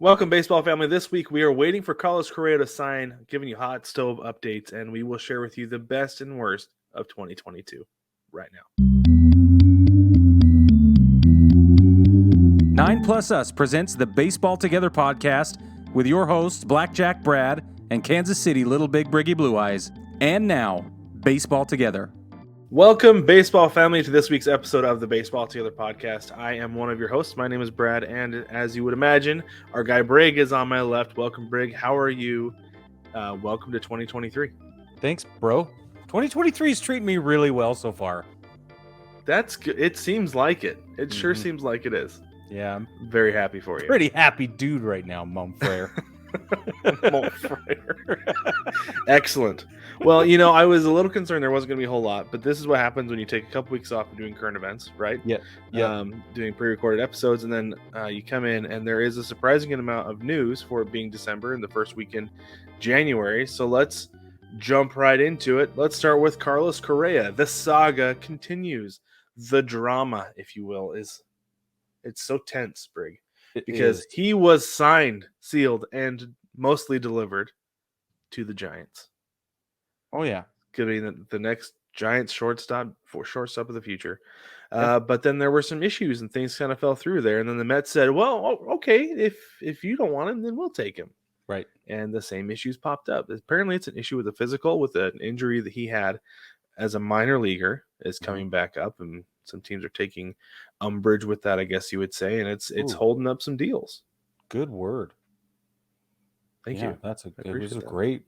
Welcome, baseball family. This week we are waiting for Carlos Correa to sign, giving you hot stove updates, and we will share with you the best and worst of 2022 right now. 9+ Us presents the Baseball Together podcast with your hosts, Blackjack Brad and Kansas City Little Big Briggy Blue Eyes. And now, Baseball Together. Welcome, baseball family, to this week's episode of the Baseball Together podcast. I am one of your hosts. My name is Brad, and as you would imagine, our guy Brig is on my left. Welcome, Brig. How are you? Welcome to 2023. Thanks, bro. 2023 is treating me really well so far. That's good. It seems like it. It sure seems like it is. Yeah, I'm very happy for you. Pretty happy dude right now, Mom Frere. Excellent. Well, I was a little concerned there wasn't going to be a whole lot, but this is what happens when you take a couple weeks off of doing current events, right? Yeah. Doing pre-recorded episodes, and then you come in, and there is a surprising amount of news for it being December and the first weekend January. So let's jump right into it. Let's start with Carlos Correa. The saga continues. The drama, if you will, it's so tense, Brig. Because he was signed, sealed, and mostly delivered to the Giants. Oh, yeah. Could be the next Giants shortstop of the future. But then there were some issues and things kind of fell through there. And then the Mets said, well, okay, if you don't want him, then we'll take him. Right. And the same issues popped up. Apparently it's an issue with the physical, with an injury that he had as a minor leaguer is coming back up, and some teams are taking umbrage with that, I guess you would say, and it's holding up some deals. Good word. Thank you. It was a great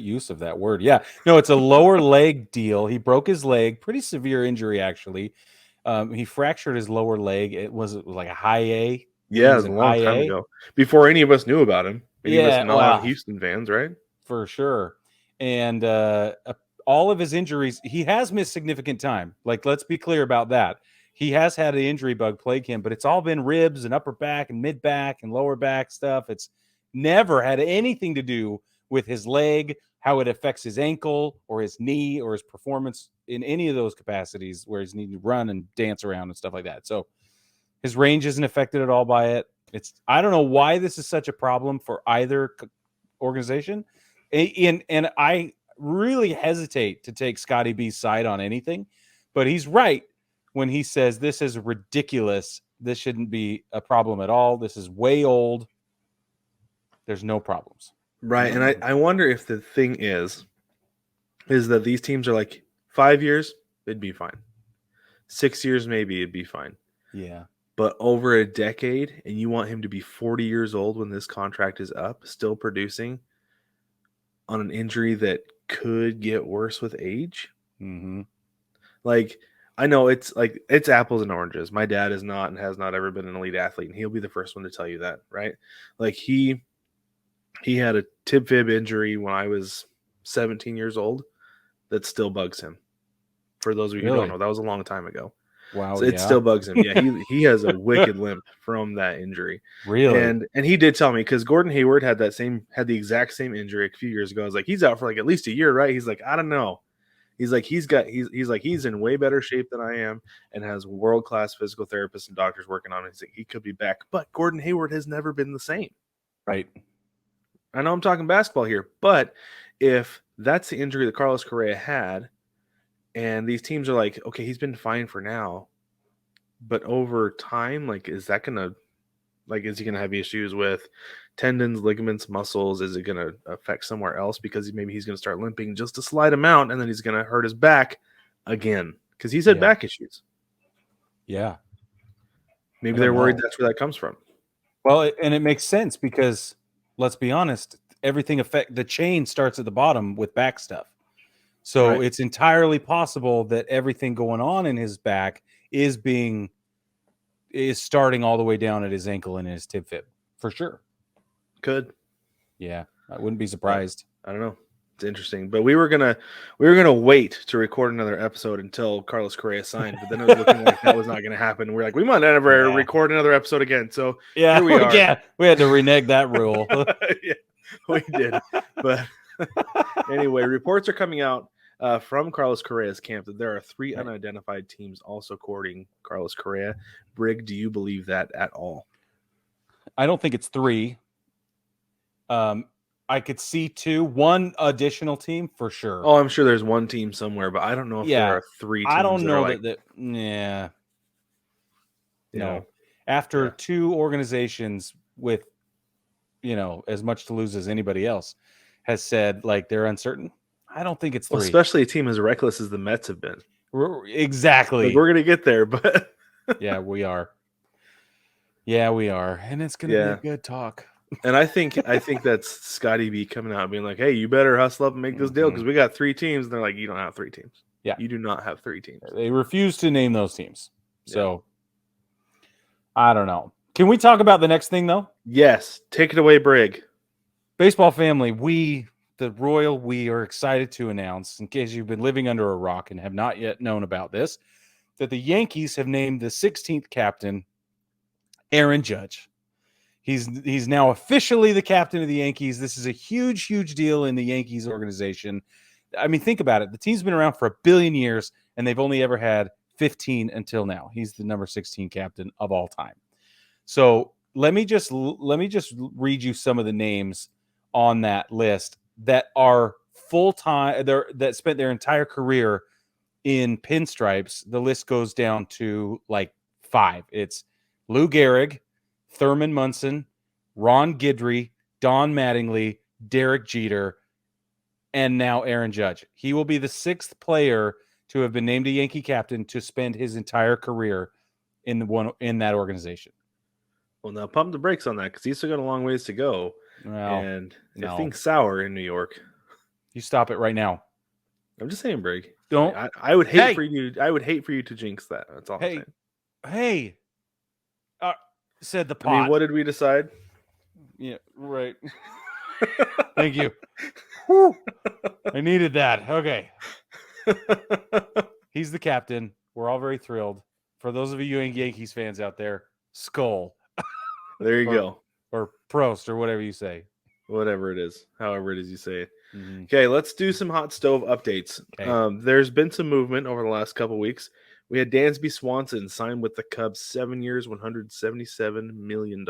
use of that word. Yeah. No, it's a lower leg deal. He broke his leg, pretty severe injury actually. He fractured his lower leg. It was like a high A. Yeah, it was a long time ago. Before any of us knew about him. Any of us non-Houston fans, right? For sure. And all of his injuries, he has missed significant time. Like, let's be clear about that. He has had an injury bug plague him, but it's all been ribs and upper back and mid back and lower back stuff. It's never had anything to do with his leg, how it affects his ankle or his knee or his performance in any of those capacities where he's needing to run and dance around and stuff like that. So his range isn't affected at all by it. I don't know why this is such a problem for either organization. And I really hesitate to take Scotty B's side on anything, but he's right when he says this is ridiculous. This shouldn't be a problem at all. This is way old. There's no problems. Right. And I wonder if the thing is that these teams are like 5 years, it'd be fine. 6 years, maybe it'd be fine. Yeah. But over a decade, and you want him to be 40 years old when this contract is up, still producing on an injury that could get worse with age. Mm-hmm. Like, I know it's apples and oranges. My dad is not and has not ever been an elite athlete, and he'll be the first one to tell you that, right? Like, he had a tib fib injury when I was 17 years old that still bugs him. For those of you who don't know, that was a long time ago. Wow. So it still bugs him. Yeah, he has a wicked limp from that injury. Really? And he did tell me, because Gordon Hayward had the exact same injury a few years ago. I was like, he's out for like at least a year, right? He's like, I don't know. He's like, he's in way better shape than I am and has world-class physical therapists and doctors working on him. He's like, he could be back. But Gordon Hayward has never been the same. Right. I know I'm talking basketball here, but if that's the injury that Carlos Correa had, and these teams are like, okay, he's been fine for now, but over time, like, is he gonna have issues with tendons, ligaments, muscles? Is it gonna affect somewhere else because maybe he's gonna start limping just a slight amount, and then he's gonna hurt his back again because he's had back issues. Yeah, maybe they're worried that's where that comes from. Well, and it makes sense because let's be honest, the chain starts at the bottom with back stuff. So It's entirely possible that everything going on in his back is starting all the way down at his ankle and his tib fib, for sure. Could. Yeah, I wouldn't be surprised. I don't know. It's interesting, but we were gonna wait to record another episode until Carlos Correa signed, but then it was looking like that was not gonna happen. We're like, we might never record another episode again. So here we are. Yeah, we had to renege that rule. Yeah, we did. But anyway, reports are coming out from Carlos Correa's camp that there are 3 unidentified teams also courting Carlos Correa. Brig, do you believe that at all? I don't think it's 3. I could see one additional team for sure. Oh, I'm sure there's one team somewhere, but I don't know if there are 3 teams. I don't know that are like, yeah. No. Yeah. After Yeah. 2 organizations with, as much to lose as anybody else has said, like, they're uncertain. I don't think it's 3. Well, especially a team as reckless as the Mets have been. Exactly. Like, we're going to get there, but yeah, we are. Yeah, we are. And it's going to be a good talk. And I think that's Scotty B coming out and being like, "Hey, you better hustle up and make this deal because we got 3 teams." And they're like, "You don't have 3 teams. Yeah, you do not have 3 teams." They refuse to name those teams. So I don't know. Can we talk about the next thing though? Yes, take it away, Brig. Baseball family, we are excited to announce, in case you've been living under a rock and have not yet known about this, that the Yankees have named the 16th captain Aaron Judge. He's now officially the captain of the Yankees. This is a huge, huge deal in the Yankees organization. I mean, think about it. The team's been around for 1 billion years, and they've only ever had 15 until now. He's the number 16 captain of all time. So let me just read you some of the names on that list that are full-time, that spent their entire career in pinstripes. The list goes down to like 5. It's Lou Gehrig, Thurman Munson, Ron Guidry, Don Mattingly, Derek Jeter, and now Aaron Judge. He will be the 6th player to have been named a Yankee captain to spend his entire career in that organization. Well, now pump the brakes on that because he's still got a long ways to go. Well, and if things sour in New York, you stop it right now. I'm just saying, Brig. Don't. I would hate for you. I would hate for you to jinx that. That's all I'm saying. Hey. Said the pot. I mean, what did we decide? Yeah, right. Thank you. Whew. I needed that. Okay. He's the captain. We're all very thrilled. For those of you Yankees fans out there, skull. There you go. Or Prost, or whatever you say. Whatever it is. However it is you say it. Mm-hmm. Okay, let's do some hot stove updates. Okay. There's been some movement over the last couple weeks. We had Dansby Swanson signed with the Cubs 7 years, $177 million.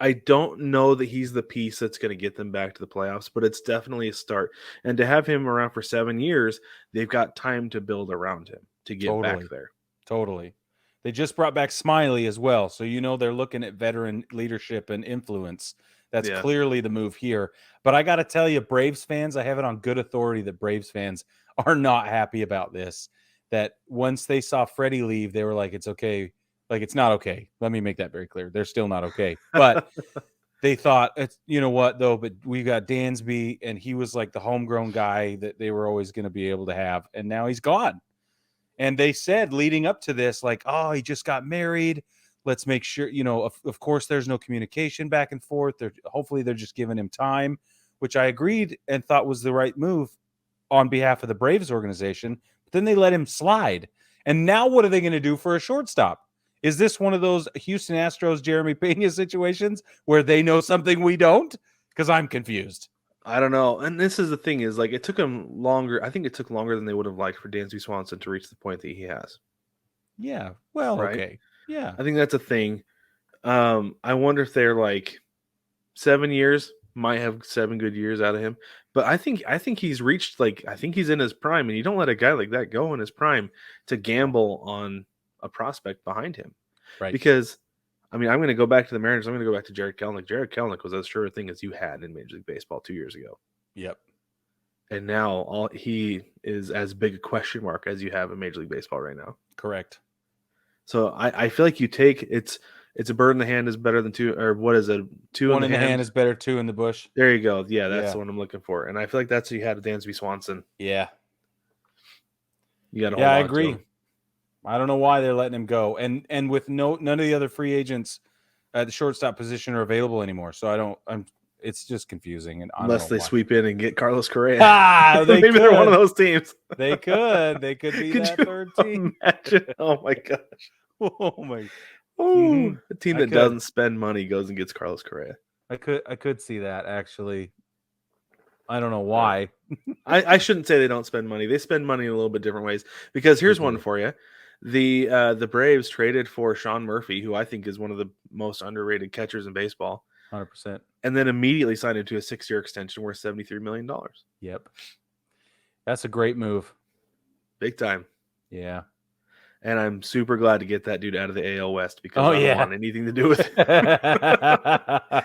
I don't know that he's the piece that's going to get them back to the playoffs, but it's definitely a start. And to have him around for 7 years, they've got time to build around him to get back there. Totally. They just brought back Smiley as well. So, they're looking at veteran leadership and influence. That's clearly the move here. But I got to tell you, Braves fans, I have it on good authority that Braves fans are not happy about this. That once they saw Freddie leave, they were like, it's okay. Like, it's not okay. Let me make that very clear. They're still not okay. But they thought, you know what, though, but we got Dansby, and he was like the homegrown guy that they were always going to be able to have. And now he's gone. And they said leading up to this, like, oh, he just got married. Let's make sure, of course, there's no communication back and forth. Hopefully they're just giving him time, which I agreed and thought was the right move on behalf of the Braves organization. But then they let him slide. And now what are they going to do for a shortstop? Is this one of those Houston Astros, Jeremy Pena situations where they know something we don't? Because I'm confused. I don't know. And this is the thing is, like, it took him longer. I think it took longer than they would have liked for Dansby Swanson to reach the point that he has. Yeah. Well, right? Okay. Yeah. I think that's a thing. I wonder if they're like 7 years, might have 7 good years out of him. But I think he's reached, like, I think he's in his prime, and you don't let a guy like that go in his prime to gamble on a prospect behind him. Right. Because, I mean, I'm going to go back to the Mariners. I'm going to go back to Jared Kelenic. Jared Kelenic was as sure a thing as you had in Major League Baseball 2 years ago. Yep. And now he is as big a question mark as you have in Major League Baseball right now. Correct. So I feel like it's a bird in the hand is better than 2, or what is it? 2 1 in the hand is better 2 in the bush. There you go. Yeah, that's the one I'm looking for. And I feel like that's what you had with Dansby Swanson. Yeah. You got to hold on. I agree. I don't know why they're letting him go. And with none of the other free agents at the shortstop position are available anymore. So it's just confusing. And unless they sweep in and get Carlos Correa. Maybe they're one of those teams. They could be that third team. Imagine? Oh my gosh. Oh my. A team that doesn't spend money goes and gets Carlos Correa. I could see that, actually. I don't know why. I shouldn't say they don't spend money. They spend money in a little bit different ways. Because here's one for you. The Braves traded for Sean Murphy, who I think is one of the most underrated catchers in baseball, 100%. and then immediately signed him to a 6-year extension worth $73 million. Yep. That's a great move. Big time. Yeah. And I'm super glad to get that dude out of the AL West because I don't want anything to do with him.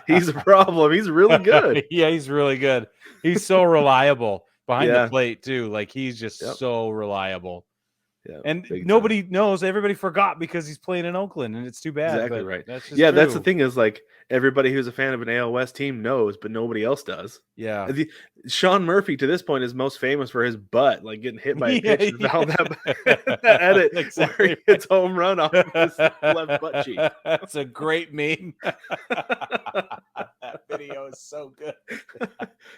He's a problem. He's really good. Yeah, he's really good. He's so reliable behind Yeah. the plate, too. Like, he's just so reliable. Yeah, and nobody knows. Everybody forgot because he's playing in Oakland, and it's too bad. Exactly but right. That's just Yeah, true. that's the thing is, like, everybody who's a fan of an AL West team knows, but nobody else does. Yeah. Sean Murphy, to this point, is most famous for his butt, like getting hit by a pitch and found that edit Exactly where he hits home run off his left butt cheek. That's a great meme. That video is so good.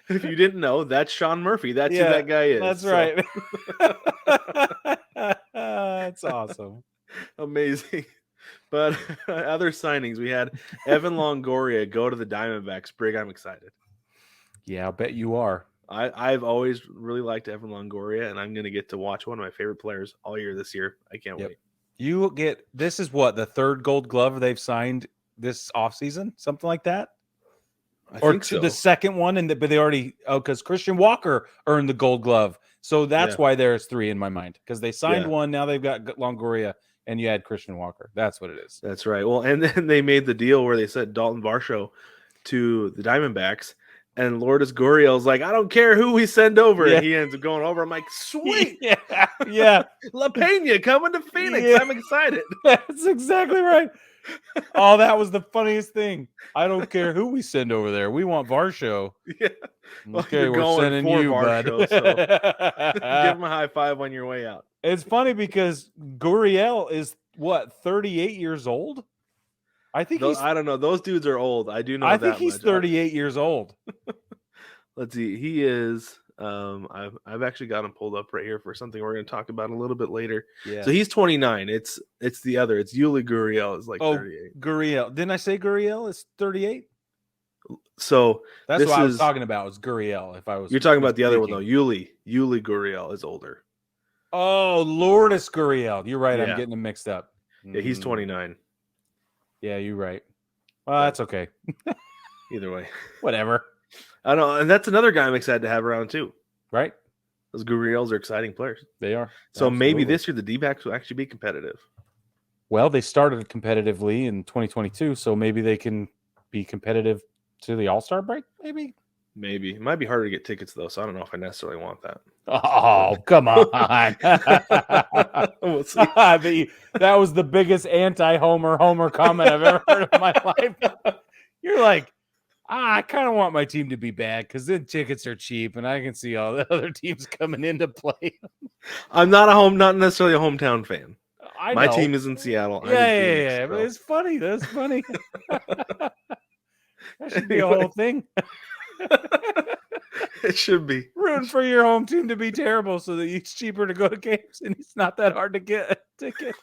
If you didn't know, that's Sean Murphy. That's who that guy is. That's right. That's awesome. Amazing. But other signings, we had Evan Longoria go to the Diamondbacks. Brig, I'm excited. Yeah, I'll bet you are. I've always really liked Evan Longoria, and I'm going to get to watch one of my favorite players all year this year. I can't wait. You get this is what, the third Gold Glove they've signed this offseason, something like that. I think so. The second one, but they already because Christian Walker earned the Gold Glove, so that's why there's 3 in my mind because they signed one. Now they've got Longoria, and you had Christian Walker. That's what it is. That's right. Well, and then they made the deal where they sent Dalton Varsho to the Diamondbacks, and Lourdes Gurriel's like, I don't care who we send over, and he ends up going over. I'm like, sweet, yeah. La Pena coming to Phoenix. I'm excited. That's exactly right. Oh, that was the funniest thing. I don't care who we send over there. We want Varsho. Yeah. Well, okay, we're sending you, Varsho, bud. So give him a high five on your way out. It's funny because Gurriel is what, 38 years old? I think I don't know. Those dudes are old. I do know. I think he's 38 years old. Let's see. He is. I've actually got him pulled up right here for something we're going to talk about a little bit later. Yeah. So he's 29. It's the other. It's Yuli Gurriel is like 38. Gurriel. Didn't I say Gurriel is 38? So that's what I was talking about. Was Gurriel? If I was, you're talking about the other one though. Yuli Gurriel is older. Oh, Lourdes Gurriel. You're right. I'm getting them mixed up. Yeah, he's 29. Yeah, you're right. Well, that's okay. Either way, whatever. I don't know, and that's another guy I'm excited to have around too. Right? Those Gurriels are exciting players. They are. So maybe this year the D-backs will actually be competitive. Well, they started competitively in 2022, so maybe they can be competitive to the All-Star break. Maybe. It might be harder to get tickets though, so I don't know if I necessarily want that. Oh, come on! We'll see. That was the biggest anti-Homer comment I've ever heard in my life. You're like, I kind of want my team to be bad because then tickets are cheap and I can see all the other teams coming into play. I'm not necessarily a hometown fan. My team is in Seattle. Yeah. But it's funny. That's funny. That should be a whole thing. It should be. Rooting for your home team to be terrible so that it's cheaper to go to games and it's not that hard to get a ticket.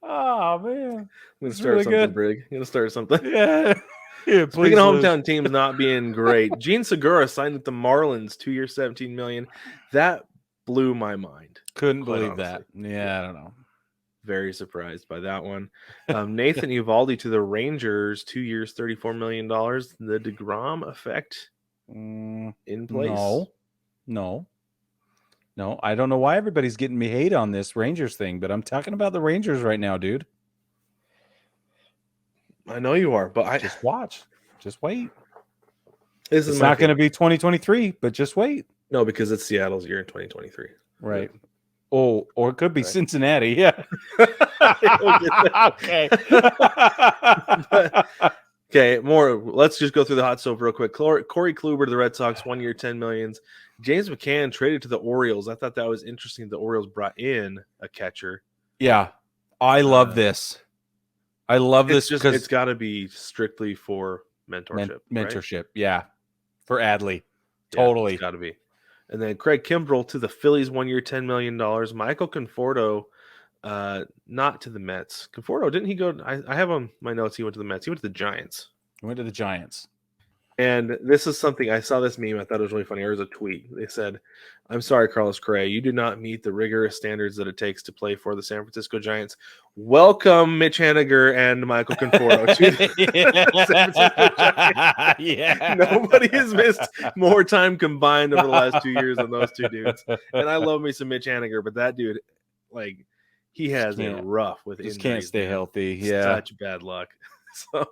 Oh, man. I'm going to start something, Brig. I'm going to start something. Yeah. Speaking of hometown teams not being great, Gene Segura signed with the Marlins 2 years, $17 million. That blew my mind. Couldn't believe that. Yeah, I don't know. Very surprised by that one. Nathan Eovaldi to the Rangers, 2 years, $34 million. The DeGrom effect in place? No. I don't know why everybody's getting me hate on this Rangers thing, but I'm talking about the Rangers right now, dude. I know you are, but just watch. Just wait. It's not going to be 2023, but just wait. No, because it's Seattle's year in 2023. Right. Oh, or it could be Cincinnati. Yeah. Okay. Okay, more. Let's just go through the hot stove real quick. Corey Kluber to the Red Sox, 1 year, $10 million. James McCann traded to the Orioles. I thought that was interesting. The Orioles brought in a catcher. Yeah, I love this. I love this because it's got to be strictly for mentorship. Mentorship, right? Yeah. For Adley, totally got to be. And then Craig Kimbrell to the Phillies, 1 year, $10 million. Michael Conforto, not to the Mets. Conforto, didn't he go? I have on my notes. He went to the Mets. He went to the Giants. He went to the Giants. And this is something I saw this meme. I thought it was really funny. There was a tweet. They said, "I'm sorry, Carlos Correa, you do not meet the rigorous standards that it takes to play for the San Francisco Giants. Welcome, Mitch Haniger and Michael Conforto to the San Francisco Giants." Yeah. Nobody has missed more time combined over the last 2 years than those two dudes. And I love me some Mitch Haniger, but that dude, like, he has it rough with injuries. Just can't stay healthy. Yeah, such bad luck. So.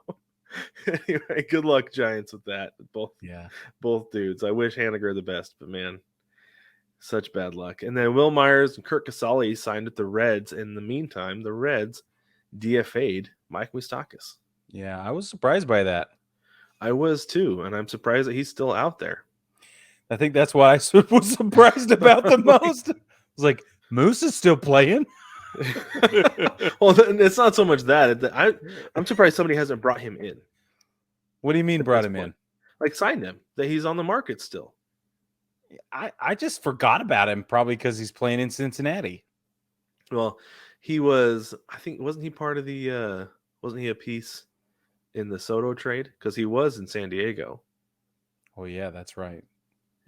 Anyway, good luck, Giants, with that. Both dudes. I wish Haniger the best, but man, such bad luck. And then Will Myers and Kurt Casale signed with the Reds. In the meantime, the Reds DFA'd Mike Moustakas. Yeah, I was surprised by that. I was too, and I'm surprised that he's still out there. I think that's what I was surprised about the most. I was like, Moose is still playing. Well, it's not so much that. I'm surprised somebody hasn't brought him in. What do you mean brought him in? Like signed him, that he's on the market still. I just forgot about him, probably because he's playing in Cincinnati. Well, he was, I think, wasn't he part of the, wasn't he a piece in the Soto trade? Because he was in San Diego. Oh, yeah, that's right.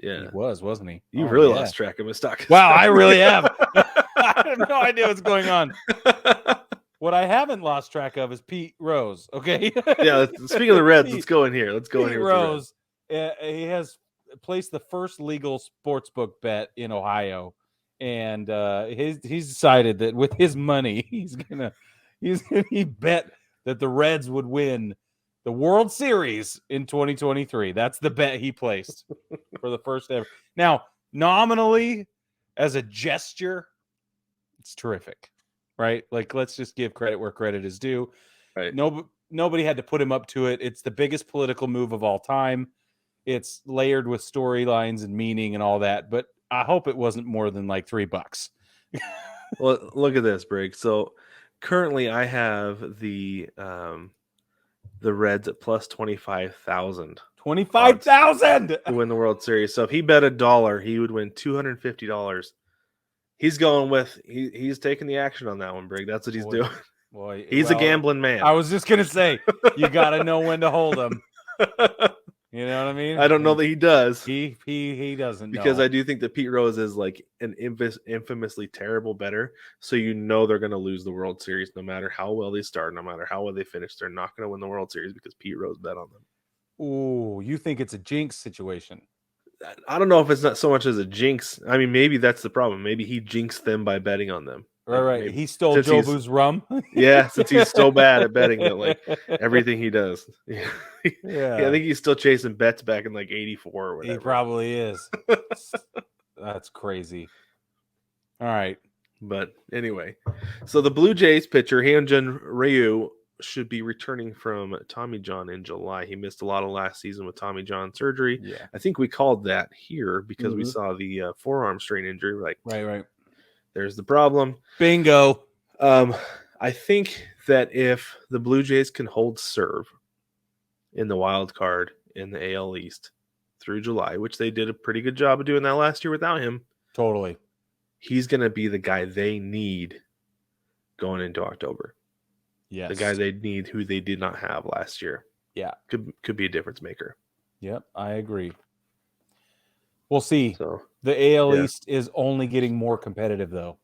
Yeah. He was, wasn't he? You really lost track of Moustakas. Wow, I really have. I have no idea what's going on. What I haven't lost track of is Pete Rose. Okay. Yeah. Speaking of the Reds, let's go in here. Pete Rose, he has placed the first legal sportsbook bet in Ohio, and he's decided that with his money, he bet that the Reds would win the World Series in 2023. That's the bet he placed for the first ever. Now, nominally, as a gesture, it's terrific, right? Like, let's just give credit where credit is due. Right. Nobody had to put him up to it. It's the biggest political move of all time. It's layered with storylines and meaning and all that, but I hope it wasn't more than like $3. Well, look at this, Brig. So currently I have the Reds at plus 25,000. 25,000 to win the World Series. So if he bet $1, he would win $250. He's going with he's taking the action on that one, Brig. That's what he's doing. Boy, he's a gambling man. I was just gonna say, you got to know when to hold him. You know what I mean? I don't know that he does. He doesn't, because I do think that Pete Rose is like an infamously terrible bettor. So you know they're going to lose the World Series no matter how well they start, no matter how well they finish. They're not going to win the World Series because Pete Rose bet on them. Ooh, you think it's a jinx situation? I don't know if it's not so much as a jinx. I mean, maybe that's the problem. Maybe he jinxed them by betting on them. Right. Maybe. He stole Jobu's rum. Yeah, since he's so bad at betting that like everything he does. Yeah, I think he's still chasing bets back in like '84 or whatever. He probably is. That's crazy. All right. But anyway, so the Blue Jays pitcher, Hyun Jin Ryu, should be returning from Tommy John in July. He missed a lot of last season with Tommy John surgery. Yeah. I think we called that here because we saw the forearm strain injury. Like, right. There's the problem. Bingo. I think that if the Blue Jays can hold serve in the wild card in the AL East through July, which they did a pretty good job of doing that last year without him. Totally. He's going to be the guy they need going into October. Yes. The guy they need who they did not have last year. Yeah. Could be a difference maker. Yep, I agree. We'll see. So the AL East is only getting more competitive, though.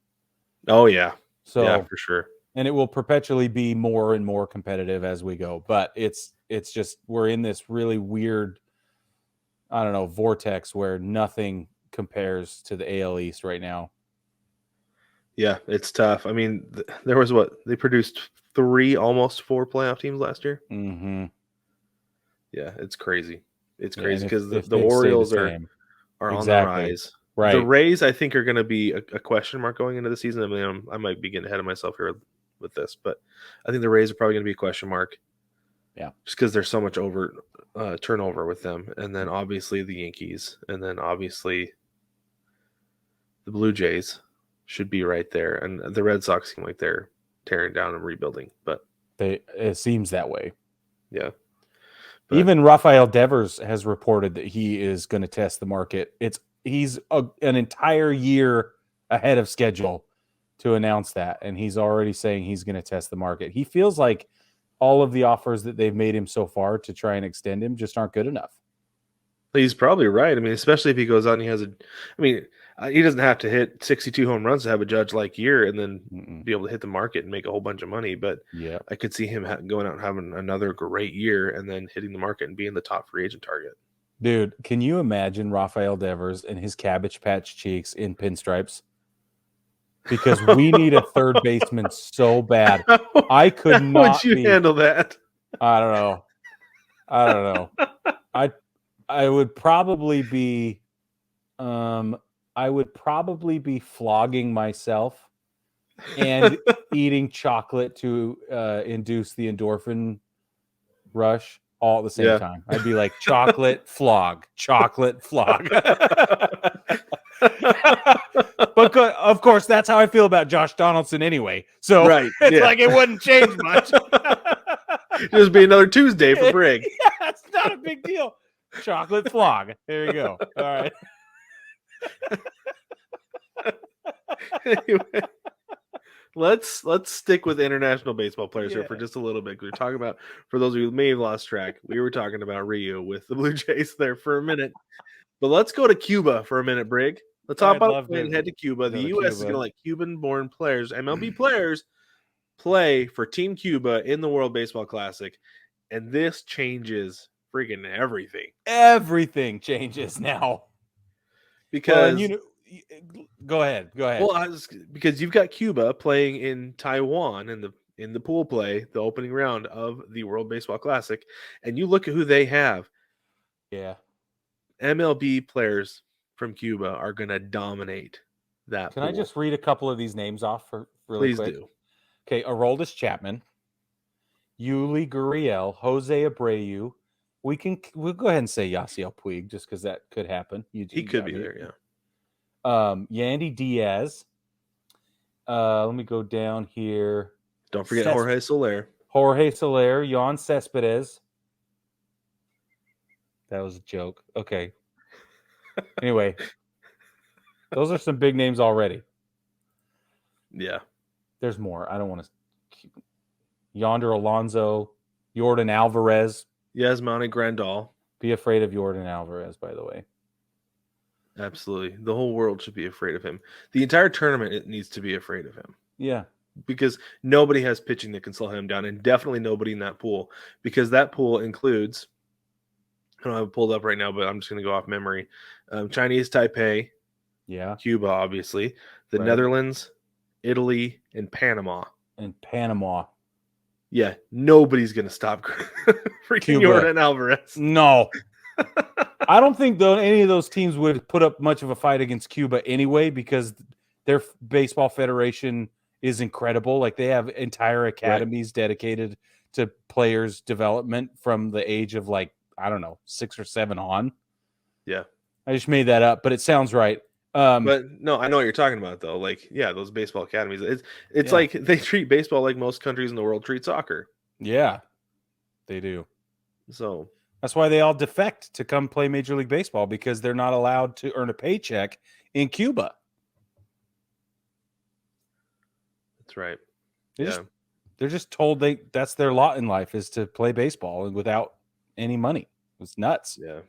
Oh, yeah. So, yeah, for sure. And it will perpetually be more and more competitive as we go. But it's just we're in this really weird, I don't know, vortex where nothing compares to the AL East right now. Yeah, it's tough. I mean, there was they produced 3, almost 4 playoff teams last year. Mm-hmm. Yeah, it's crazy. It's crazy because the Orioles are on the rise. Right. The Rays, I think, are going to be a question mark going into the season. I mean, I might be getting ahead of myself here with this, but I think the Rays are probably going to be a question mark. Yeah. Just because there's so much turnover with them. And then obviously the Yankees. And then obviously the Blue Jays should be right there. And the Red Sox seem like they're tearing down and rebuilding. But it seems that way. Yeah. But even Rafael Devers has reported that he is going to test the market. He's an entire year ahead of schedule to announce that, and he's already saying he's going to test the market. He feels like all of the offers that they've made him so far to try and extend him just aren't good enough. He's probably right. I mean, especially if he goes out and he has he doesn't have to hit 62 home runs to have a Judge-like year and then be able to hit the market and make a whole bunch of money. But yeah, I could see him going out and having another great year and then hitting the market and being the top free agent target. dude, can you imagine Rafael Devers and his Cabbage Patch cheeks in pinstripes? Because we need a third baseman so bad. I could not. How would you handle that? I don't know. I would probably be flogging myself and eating chocolate to induce the endorphin rush all at the same time. I'd be like chocolate flog. But of course, that's how I feel about Josh Donaldson anyway. So it's like it wouldn't change much. Just be another Tuesday for Brig. Yeah, it's not a big deal. Chocolate flog. There you go. All right. Anyway, let's stick with international baseball players here for just a little bit. We're talking about, for those of you who may have lost track, we were talking about Ryu with the Blue Jays there for a minute. But let's go to Cuba for a minute, Brig. Let's talk about and head to Cuba. The U.S. is going to let Cuban-born players, MLB players, play for Team Cuba in the World Baseball Classic, and this changes freaking everything. Everything changes now because go ahead. Well, because you've got Cuba playing in Taiwan in the pool play, the opening round of the World Baseball Classic, and you look at who they have. Yeah, MLB players from Cuba are going to dominate that. Can I just read a couple of these names off for really quick? Please do. Okay, Aroldis Chapman, Yuli Gurriel, Jose Abreu. We'll go ahead and say Yasiel Puig just because that could happen. He could be there, yeah. Yandy Diaz. Let me go down here. Don't forget Jorge Soler. Jan Cespedes. That was a joke. Okay. Anyway, those are some big names already. Yeah. There's more. I don't want to keep Yonder Alonso, Jordan Alvarez. Yasmani Grandal. Be afraid of Jordan Alvarez, by the way. Absolutely. The whole world should be afraid of him. The entire tournament, it needs to be afraid of him. Yeah. Because nobody has pitching that can slow him down, and definitely nobody in that pool. Because that pool includes, I don't have it pulled up right now, but I'm just going to go off memory. Chinese Taipei. Yeah. Cuba, obviously. The Netherlands, Italy, and Panama. Yeah, nobody's going to stop freaking Jordan Alvarez. No. I don't think any of those teams would put up much of a fight against Cuba anyway because their baseball federation is incredible. Like they have entire academies dedicated to players' development from the age of 6 or 7 on. Yeah. I just made that up, but it sounds right. But no, I know what you're talking about though. Like, yeah, those baseball academies. It's like they treat baseball like most countries in the world treat soccer. Yeah, they do. So that's why they all defect to come play Major League Baseball because they're not allowed to earn a paycheck in Cuba. That's right. They're just told that's their lot in life is to play baseball without any money. It's nuts. Yeah.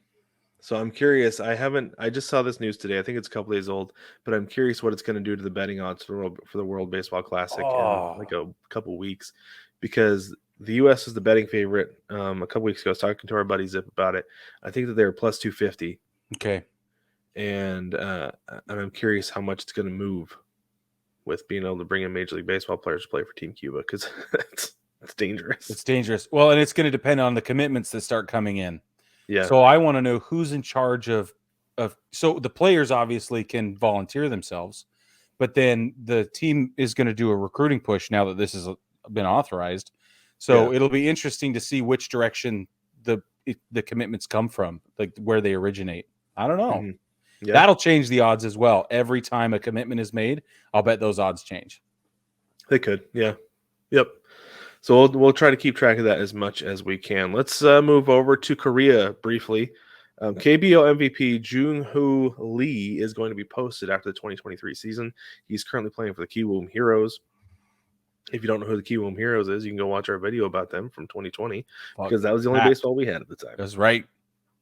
So I'm curious. I just saw this news today. I think it's a couple days old, but I'm curious what it's going to do to the betting odds for the World Baseball Classic in like a couple weeks, because the U.S. is the betting favorite. A couple weeks ago, I was talking to our buddy Zip about it. I think that they're plus 250. Okay. And I'm curious how much it's going to move with being able to bring in Major League Baseball players to play for Team Cuba, because it's dangerous. It's dangerous. Well, and it's going to depend on the commitments that start coming in. Yeah. So I want to know who's in charge of so the players obviously can volunteer themselves, but then the team is going to do a recruiting push now that this has been authorized. So it'll be interesting to see which direction the commitments come from, like where they originate. I don't know. Mm-hmm. Yeah. That'll change the odds as well. Every time a commitment is made, I'll bet those odds change. They could. Yeah. Yep. So we'll try to keep track of that as much as we can. Let's move over to Korea briefly. KBO MVP Jung-Hoo Lee is going to be posted after the 2023 season. He's currently playing for the Kiwoom Heroes. If you don't know who the Kiwoom Heroes is, you can go watch our video about them from 2020 because that was the only baseball we had at the time. That's right.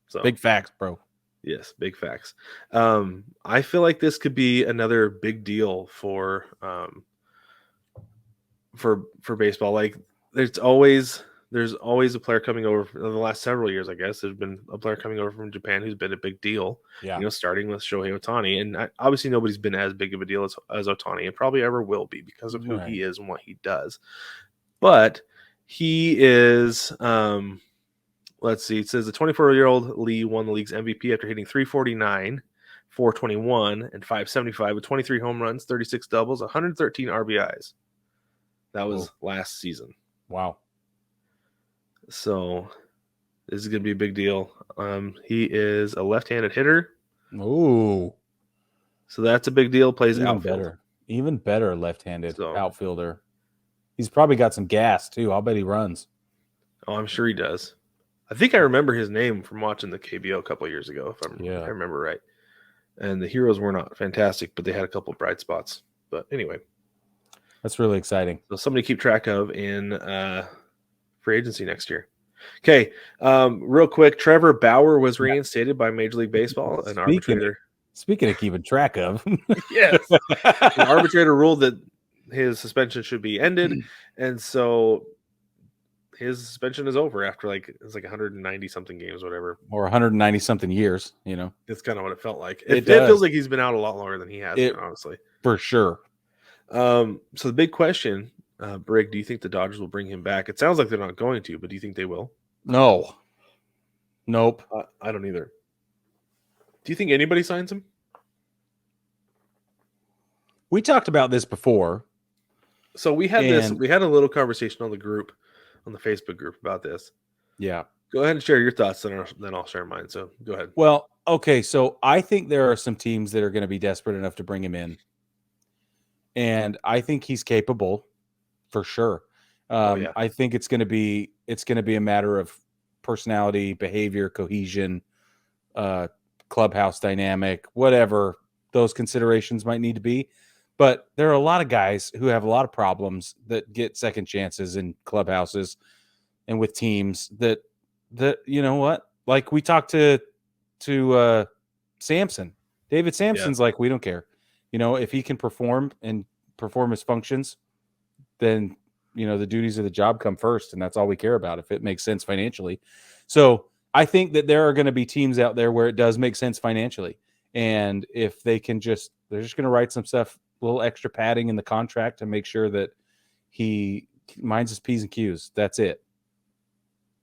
So big facts, bro. Yes, big facts. I feel like this could be another big deal for baseball. Like there's always a player coming over in the last several years. I guess there's been a player coming over from Japan who's been a big deal. Yeah. You know, starting with Shohei Ohtani, and obviously nobody's been as big of a deal as Ohtani, and probably ever will be because of who he is and what he does. But he is. Let's see. It says the 24-year-old Lee won the league's MVP after hitting 349, 421, and 575 with 23 home runs, 36 doubles, 113 RBIs. That was last season. Wow. So this is going to be a big deal. He is a left-handed hitter. Ooh. So that's a big deal. Plays Even outfield. better. Even better left-handed outfielder. He's probably got some gas, too. I'll bet he runs. Oh, I'm sure he does. I think I remember his name from watching the KBO a couple of years ago, if I remember right. And the Heroes were not fantastic, but they had a couple of bright spots. But anyway. That's really exciting. So somebody to keep track of in free agency next year. Okay, real quick, Trevor Bauer was reinstated by Major League Baseball. An arbitrator. Speaking of keeping track of. Yes. An arbitrator ruled that his suspension should be ended. And so his suspension is over after it's like 190 something games, whatever, or 190 something years. You know, it's kind of what it felt like. It feels like he's been out a lot longer than he has, honestly, for sure. So the big question, Brig, do you think the Dodgers will bring him back? It sounds like they're not going to, but do you think they will? No. Nope. I don't either. Do you think anybody signs him? We talked about this before. So we had a little conversation on the group, on the Facebook group about this. Yeah. Go ahead and share your thoughts, then I'll share mine. So go ahead. Well, okay. So I think there are some teams that are going to be desperate enough to bring him in. And I think he's capable for sure. I think it's going to be a matter of personality, behavior, cohesion, clubhouse dynamic, whatever those considerations might need to be. But there are a lot of guys who have a lot of problems that get second chances in clubhouses and with teams that you know what? Like we talked to Samson. David Sampson's like, we don't care. You know, if he can perform his functions, then, you know, the duties of the job come first, and that's all we care about if it makes sense financially. So I think that there are going to be teams out there where it does make sense financially. And if they can they're just going to write some stuff, a little extra padding in the contract to make sure that he minds his P's and Q's. That's it.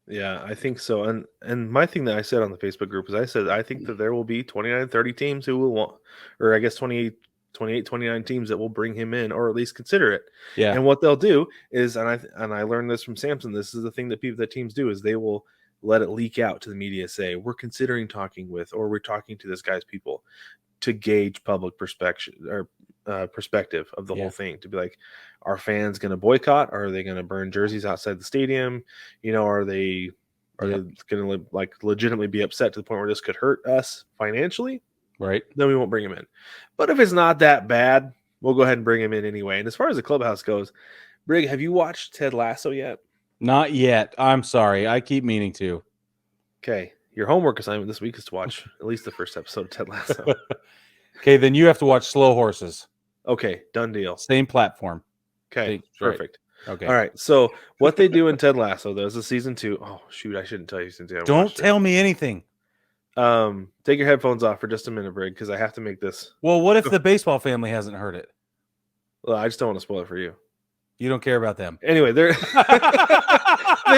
Yeah, I think so. And my thing that I said on the Facebook group is I think that there will be 29, 30 teams who will want, or I guess 28, 29 teams that will bring him in, or at least consider it. Yeah. And what they'll do is, and I learned this from Samson, this is the thing that teams do, is they will let it leak out to the media, say, we're considering talking with, or we're talking to this guy's people, to gauge public perspective of the whole thing, to be like, are fans going to boycott? Are they going to burn jerseys outside the stadium? You know, are they going to legitimately be upset to the point where this could hurt us financially? Right. Then we won't bring him in. But if it's not that bad, we'll go ahead and bring him in anyway. And as far as the clubhouse goes, Brig, have you watched Ted Lasso yet? Not yet. I'm sorry. I keep meaning to. Okay. Your homework assignment this week is to watch at least the first episode of Ted Lasso. Okay, then you have to watch Slow Horses. Okay, done deal. Same platform. Okay, perfect. Right. Okay. All right. So what they do in Ted Lasso, though, is the season 2. Oh, shoot. I shouldn't tell you since you haven't Don't tell me anything. Take your headphones off for just a minute, Brig, because I have to make this. Well, what if the baseball family hasn't heard it? Well, I just don't want to spoil it for you. You don't care about them. Anyway, they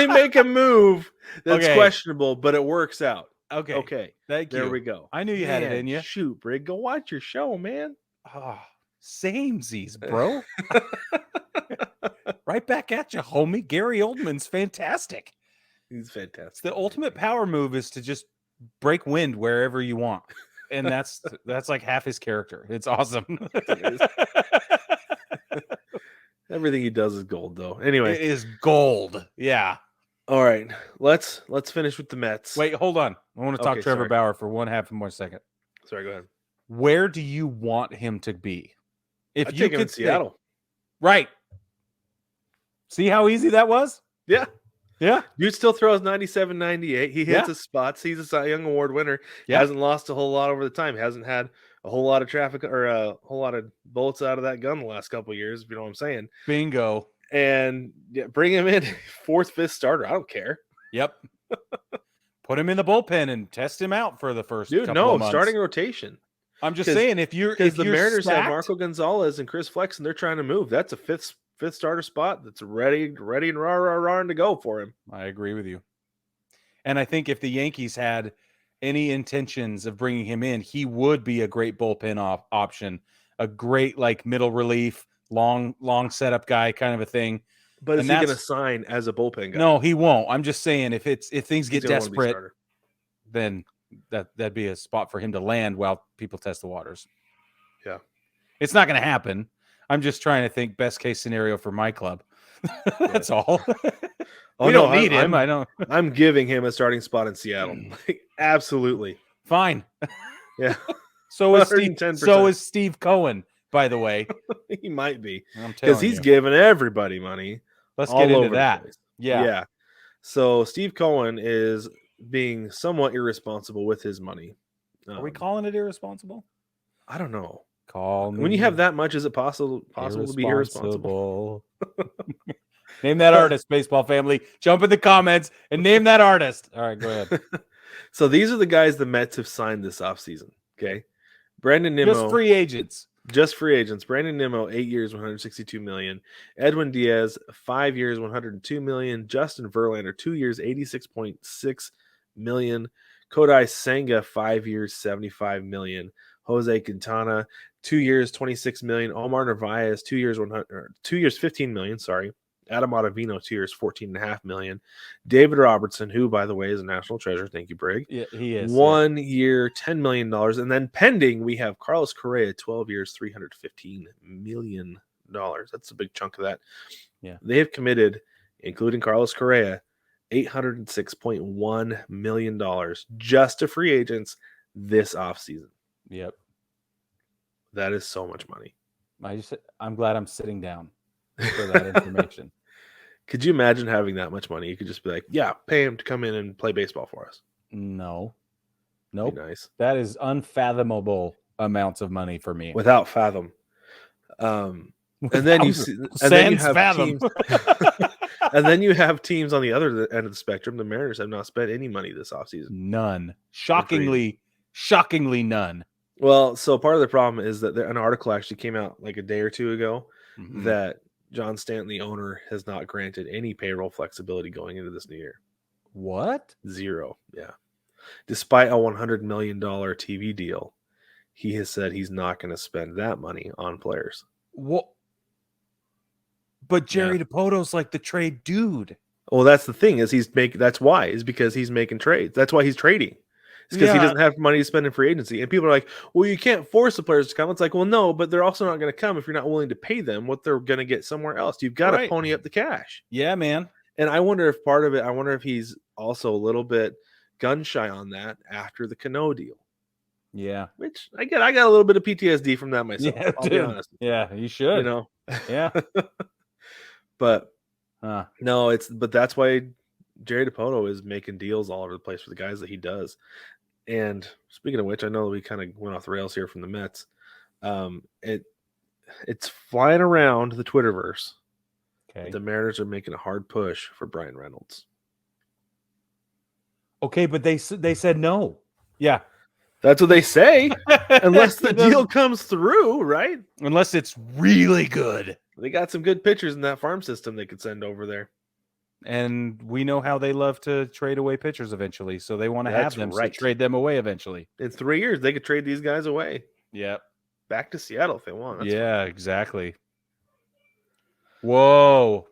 make a move that's questionable, but it works out. Okay. Thank you. There we go. I knew you had it in you. Shoot, Brig, go watch your show, man. Oh, samesies, bro. Right back at you, homie. Gary Oldman's fantastic. He's fantastic. The ultimate power move is to just break wind wherever you want. And that's like half his character. It's awesome. Everything he does is gold, though. Anyway, it is gold. Yeah. All right. Let's finish with the Mets. Wait, hold on. I want to talk Trevor Bauer for 1/2 more second. Sorry, go ahead. Where do you want him to be? If I'd you take him in Seattle. Right. See how easy that was? Yeah. Yeah. Dude still throws 97, 98. He hits his spots. He's a Cy Young Award winner. Yeah. Hasn't lost a whole lot over the time. Hasn't had a whole lot of traffic or a whole lot of bullets out of that gun the last couple of years, if you know what I'm saying. Bingo. And bring him in 4th, 5th starter. I don't care. Yep. Put him in the bullpen and test him out for the first couple of months. Starting rotation. I'm just saying, if the Mariners stacked, have Marco Gonzalez and Chris Flex, and they're trying to move. That's a fifth starter spot that's ready and raw to go for him. I agree with you. And I think if the Yankees had any intentions of bringing him in, he would be a great bullpen option, a great like middle relief, long setup guy kind of a thing. But is he going to sign as a bullpen guy? No, he won't. I'm just saying if things get desperate, then that'd be a spot for him to land while people test the waters. Yeah. It's not going to happen. I'm just trying to think best case scenario for my club. That's all. We don't need him. I don't. I'm giving him a starting spot in Seattle. Absolutely. Fine. Yeah. So is Steve Cohen, by the way. He might be. Because he's giving everybody money. Let's get into that. Yeah. So Steve Cohen is being somewhat irresponsible with his money. Are we calling it irresponsible? I don't know. When you have that much, is it possible to be irresponsible? Name that artist, baseball family. Jump in the comments and name that artist. All right, go ahead. So these are the guys the Mets have signed this offseason. Okay. Brandon Nimmo. Just free agents. Brandon Nimmo, 8 years, $162 million. Edwin Diaz, 5 years, $102 million. Justin Verlander, 2 years, $86.6 million. Kodai Senga, 5 years, $75 million. Jose Quintana, 2 years, $26 million. Omar Narvaez, 2 years, $15 million. Sorry. Adam Ottavino, 2 years, $14.5 million. David Robertson, who, by the way, is a national treasure. Thank you, Brig. Yeah, he is. 1 year, $10 million. And then pending, we have Carlos Correa, 12 years, $315 million. That's a big chunk of that. Yeah. They have committed, including Carlos Correa, $806.1 million just to free agents this offseason. Yep. That is so much money. I'm glad I'm sitting down for that information. Could you imagine having that much money? You could just be like, yeah, pay him to come in and play baseball for us. No. Nope. Nice. That is unfathomable amounts of money for me. Without fathom. And then you have fathom. Teams, and then you have teams on the other end of the spectrum. The Mariners have not spent any money this offseason. None. Shockingly none. Well, so part of the problem is that an article actually came out like a day or two ago that John Stanton, the owner, has not granted any payroll flexibility going into this new year. What? 0. Yeah. Despite a $100 million TV deal, he has said he's not going to spend that money on players. What? But Jerry DiPoto's like the trade dude. Well, that's the thing is that's why is because he's making trades. That's why he's trading. It's because he doesn't have money to spend in free agency. And people are like, well, you can't force the players to come. It's like, well, no, but they're also not going to come if you're not willing to pay them what they're going to get somewhere else. You've got to pony up the cash. Yeah, man. And I wonder if he's also a little bit gun shy on that after the Cano deal. Yeah. Which I got a little bit of PTSD from that myself. Yeah, I'll be honest. Yeah, you should. You know? Yeah. But but that's why Jerry DiPoto is making deals all over the place for the guys that he does. And speaking of which, I know we kind of went off the rails here from the Mets. It's flying around the Twitterverse. Okay. The Mariners are making a hard push for Brian Reynolds. Okay, but they said no. Yeah. That's what they say. Unless the deal comes through, right? Unless it's really good. They got some good pitchers in that farm system they could send over there. And we know how they love to trade away pitchers eventually. So they want to have them to trade them away eventually. In 3 years, they could trade these guys away. Yep. Back to Seattle if they want. That's fine. Exactly. Whoa.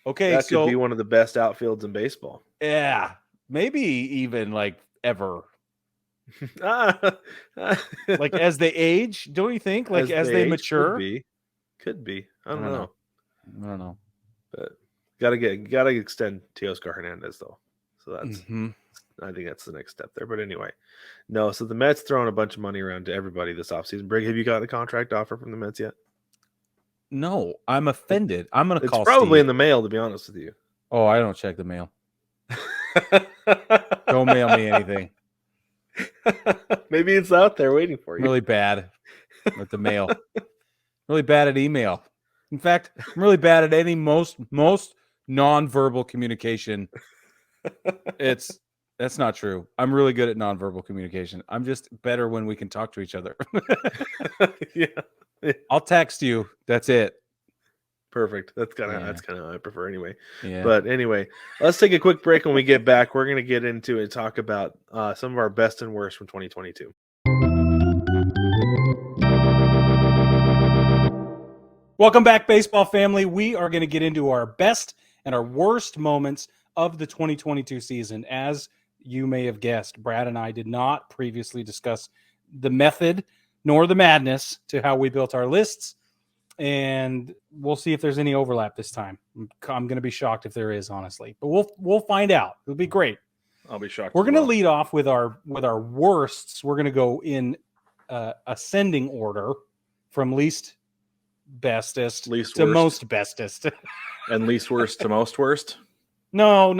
Okay, that could be one of the best outfields in baseball. Yeah. Maybe even like ever. Like as they age, don't you think? Like as they mature? Could be. I don't know. I don't know. But gotta extend Teoscar Hernandez though. So that's I think that's the next step there. But anyway, no. So the Mets throwing a bunch of money around to everybody this offseason. Brig, have you got the contract offer from the Mets yet? No, I'm offended. I'm gonna call. It's probably Steve. in the mail, to be honest with you. Oh, I don't check the mail. Don't mail me anything. Maybe it's out there waiting for I'm you. really bad at the mail. Really bad at email. In fact, I'm really bad at any most nonverbal communication. That's not true. I'm really good at nonverbal communication. I'm just better when we can talk to each other. Yeah. I'll text you. That's it. Perfect. That's kind of how I prefer anyway. Yeah. But anyway, let's take a quick break. When we get back, we're going to get into and talk about some of our best and worst from 2022. Welcome back, baseball family. We are going to get into our best and our worst moments of the 2022 season. As you may have guessed, Brad and I did not previously discuss the method nor the madness to how we built our lists. And we'll see if there's any overlap this time. I'm going to be shocked if there is, honestly. But we'll find out. It'll be great. I'll be shocked. We're going to lead off with our worsts. We're going to go in ascending order from least bestest to most bestest. And least worst to most worst? No,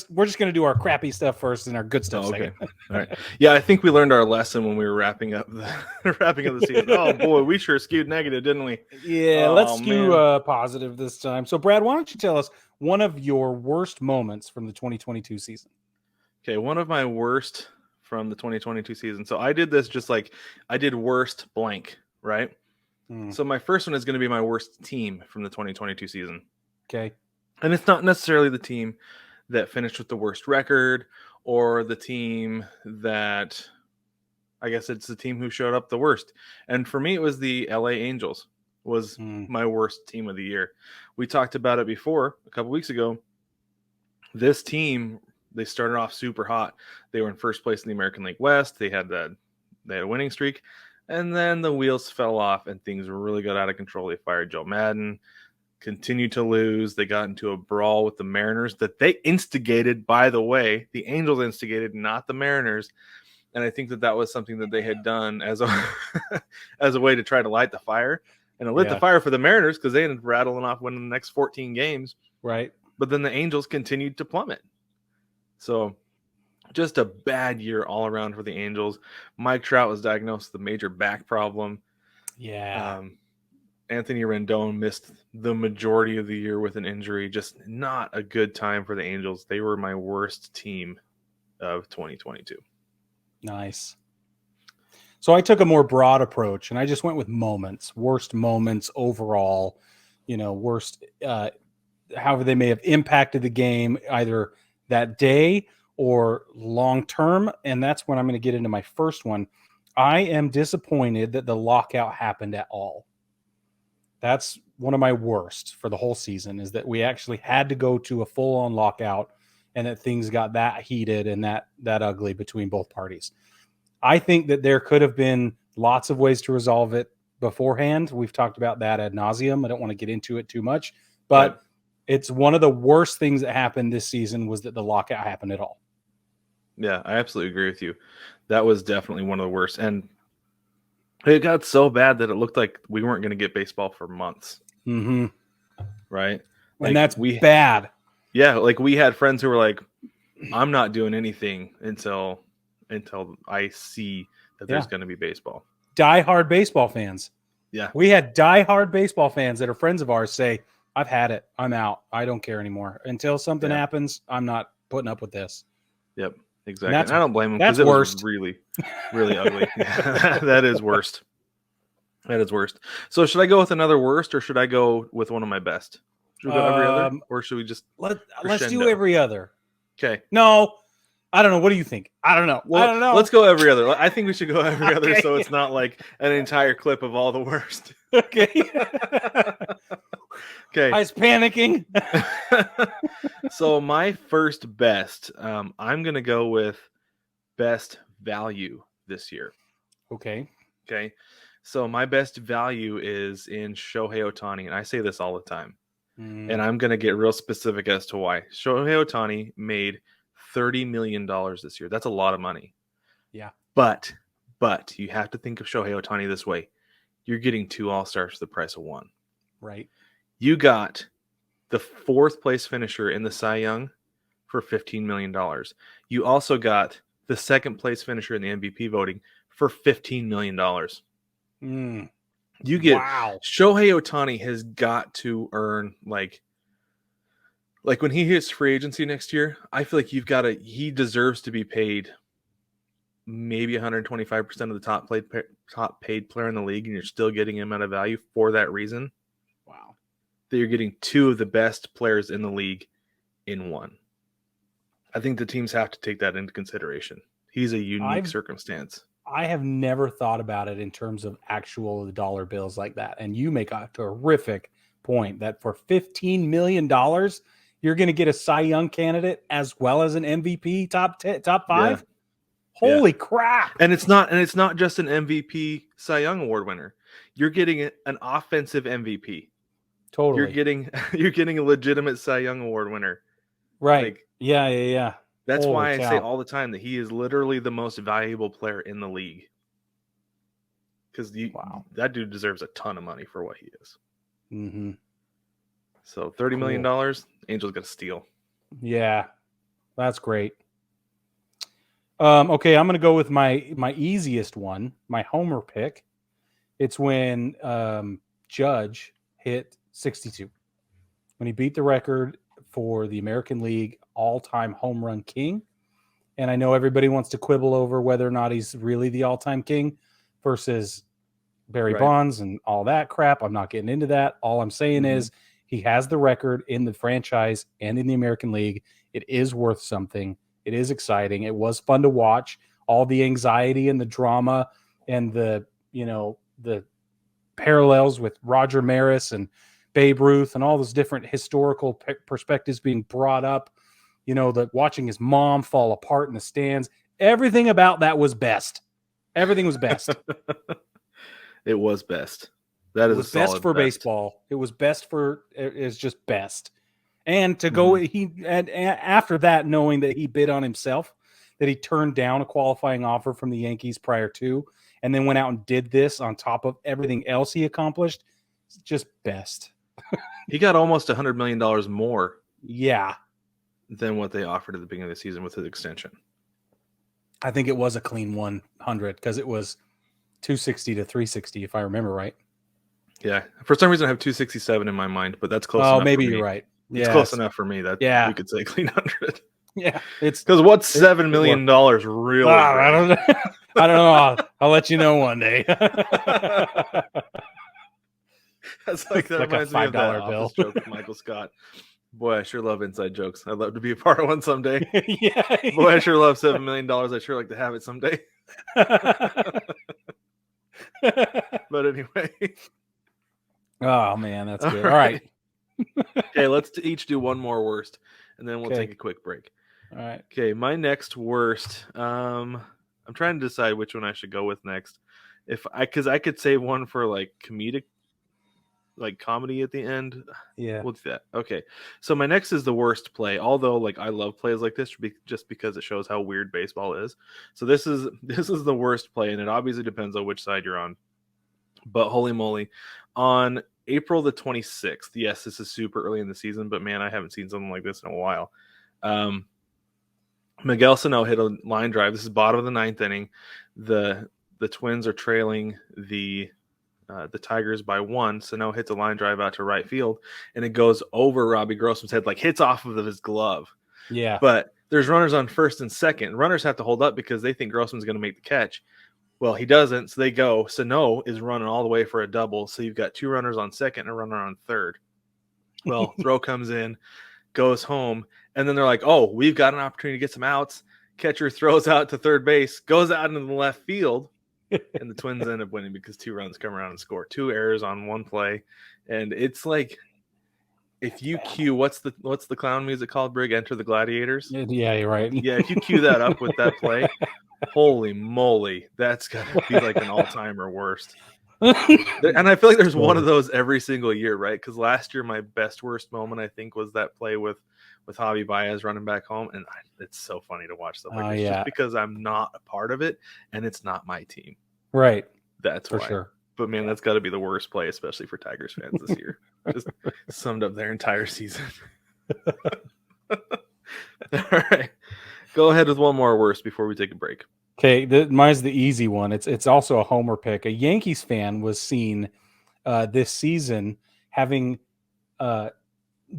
we're just going to do our crappy stuff first and our good stuff second. All right. Yeah, I think we learned our lesson when we were wrapping up the season. Oh boy, we sure skewed negative, didn't we? Yeah, let's skew positive this time. So Brad, why don't you tell us one of your worst moments from the 2022 season? Okay, one of my worst from the 2022 season. So I did this just like I did worst blank, right? So my first one is going to be my worst team from the 2022 season. Okay. And it's not necessarily the team that finished with the worst record or the team that, I guess it's the team who showed up the worst. And for me, it was the LA Angels was my worst team of the year. We talked about it before a couple weeks ago. This team, they started off super hot. They were in first place in the American League West. They had a winning streak. And then the wheels fell off and things really got out of control. They fired Joe Madden, continued to lose. They got into a brawl with the Mariners that they instigated, by the way. The Angels instigated, not the Mariners. And I think that was something that they had done as a way to try to light the fire. And it lit the fire for the Mariners because they ended up rattling off winning the next 14 games. Right. But then the Angels continued to plummet. So just a bad year all around for the Angels. Mike Trout was diagnosed with a major back problem. Yeah. Anthony Rendon missed the majority of the year with an injury. Just not a good time for the Angels. They were my worst team of 2022. Nice. So I took a more broad approach and I just went with moments, worst moments overall, worst, however they may have impacted the game either that day or long term. And that's when I'm going to get into my first one. I am disappointed that the lockout happened at all. That's one of my worst for the whole season, is that we actually had to go to a full-on lockout and that things got that heated and that ugly between both parties. I think that there could have been lots of ways to resolve it beforehand. We've talked about that ad nauseum. I don't want to get into it too much, but it's one of the worst things that happened this season was that the lockout happened at all. Yeah, I absolutely agree with you. That was definitely one of the worst. And it got so bad that it looked like we weren't going to get baseball for months. Mm-hmm. Right? And that's bad. Yeah, like we had friends who were like, I'm not doing anything until I see that there's going to be baseball. Die-hard baseball fans. Yeah. We had die-hard baseball fans that are friends of ours say, I've had it. I'm out. I don't care anymore. Until something happens, I'm not putting up with this. Yep. Exactly. And I don't blame them because it was really, really ugly. That is worst. That is worst. So should I go with another worst or should I go with one of my best? Should we go every other? Or should we just let's do every other. Okay. No. I don't know. What do you think? I don't know. Well, I don't know. Let's go every other. I think we should go every other so it's not like an entire clip of all the worst. Okay. Okay. I was panicking. So my first best, I'm going to go with best value this year. Okay. Okay. So my best value is in Shohei Ohtani, and I say this all the time. And I'm going to get real specific as to why. Shohei Ohtani made $30 million this year. That's a lot of money. Yeah. But you have to think of Shohei Ohtani this way. You're getting 2 All-Stars for the price of 1. Right. You got the 4th place finisher in the Cy Young for $15 million. You also got the 2nd place finisher in the MVP voting for $15 million. You get Shohei Ohtani has got to earn like when he hits free agency next year, I feel like he deserves to be paid maybe 125% of the top paid player in the league, and you're still getting him at a value for that reason. Wow. That you're getting 2 of the best players in the league in one. I think the teams have to take that into consideration. He's a unique circumstance. I have never thought about it in terms of actual dollar bills like that. And you make a terrific point that for $15 million, you're going to get a Cy Young candidate as well as an MVP top 5. Yeah. Holy crap. And it's not just an MVP Cy Young award winner. You're getting an offensive MVP. Totally. You're getting a legitimate Cy Young award winner. Right. Like, yeah. That's why I say all the time that he is literally the most valuable player in the league. Because that dude deserves a ton of money for what he is. Mm-hmm. So $30 million, Angels got to steal. Yeah, that's great. Okay, I'm going to go with my easiest one, my homer pick. It's when Judge hit 62. When he beat the record for the American League all-time home run king. And I know everybody wants to quibble over whether or not he's really the all-time king versus Barry Bonds and all that crap. I'm not getting into that. All I'm saying is he has the record in the franchise and in the American League. It is worth something. It is exciting. It was fun to watch. All the anxiety and the drama and the parallels with Roger Maris and Babe Ruth and all those different historical perspectives being brought up, watching his mom fall apart in the stands. Everything about that was best. Everything was best. It was best. That is best for baseball. It was best for, it's just best. And to go, after that, knowing that he bid on himself, that he turned down a qualifying offer from the Yankees prior to, and then went out and did this on top of everything else he accomplished, it's just best. He got almost $100 million more. Yeah. Than what they offered at the beginning of the season with his extension. I think it was a clean 100 because it was 260 to 360, if I remember right. Yeah. For some reason, I have 267 in my mind, but that's close enough. Oh, maybe you're right. It's close enough for me that we could say clean 100. Yeah. Because what's $7 million really? I don't know. I don't know. I'll let you know one day. That's like that reminds me of that bill. Office joke with Michael Scott. Boy, I sure love inside jokes. I'd love to be a part of one someday. Boy, I sure love $7 million. I'd sure like to have it someday. But anyway. Oh, man, that's good. All right. Okay, let's each do one more worst, and then we'll take a quick break. All right. Okay, my next worst. I'm trying to decide which one I should go with next. Because I could save one for like comedy at the end. Yeah, we'll do that. Okay, so my next is the worst play. Although like I love plays like this just because it shows how weird baseball is. So this is the worst play, and it obviously depends on which side you're on. But holy moly, on April the 26th. Yes, this is super early in the season, but man, I haven't seen something like this in a while. Miguel Sano hit a line drive. This is bottom of the 9th inning. The Twins are trailing the Tigers by 1. Sano hits a line drive out to right field, and it goes over Robbie Grossman's head, like hits off of his glove. Yeah. But there's runners on first and second. Runners have to hold up because they think Grossman's going to make the catch. Well, he doesn't, so they go. Sano is running all the way for a double, so you've got 2 runners on second and a runner on third. Well, throw comes in, goes home, and then they're like, oh, we've got an opportunity to get some outs. Catcher throws out to third base, goes out into the left field, and the Twins end up winning because 2 runs come around and score. 2 errors on 1 play, and it's like if you cue what's the clown music called, Brig? Enter the Gladiators. Yeah, you're right. Yeah, if you cue that up with that play, holy moly, that's gotta be like an all-timer worst. And I feel like there's one of those every single year, right? Because last year my best worst moment I think was that play with Javi Baez running back home, and it's so funny to watch stuff like this just because I'm not a part of it and it's not my team. Right. That's for why. sure. But man, that's got to be the worst play, especially for Tigers fans this year. Just summed up their entire season. All right, go ahead with one more worst before we take a break. Okay, mine's the easy one. It's also a homer pick. A Yankees fan was seen this season having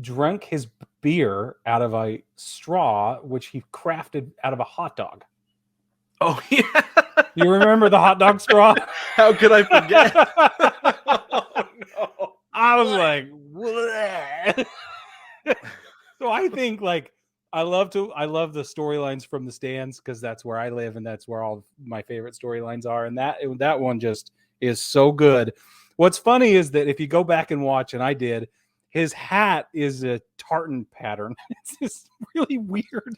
drunk his beer out of a straw, which he crafted out of a hot dog. Oh, yeah. You remember the hot dog straw? How could I forget? Oh, no. I was like, bleh. So I think like I love the storylines from the stands because that's where I live and that's where all my favorite storylines are. And that one just is so good. What's funny is that if you go back and watch, and I did, his hat is a tartan pattern. It's just really weird.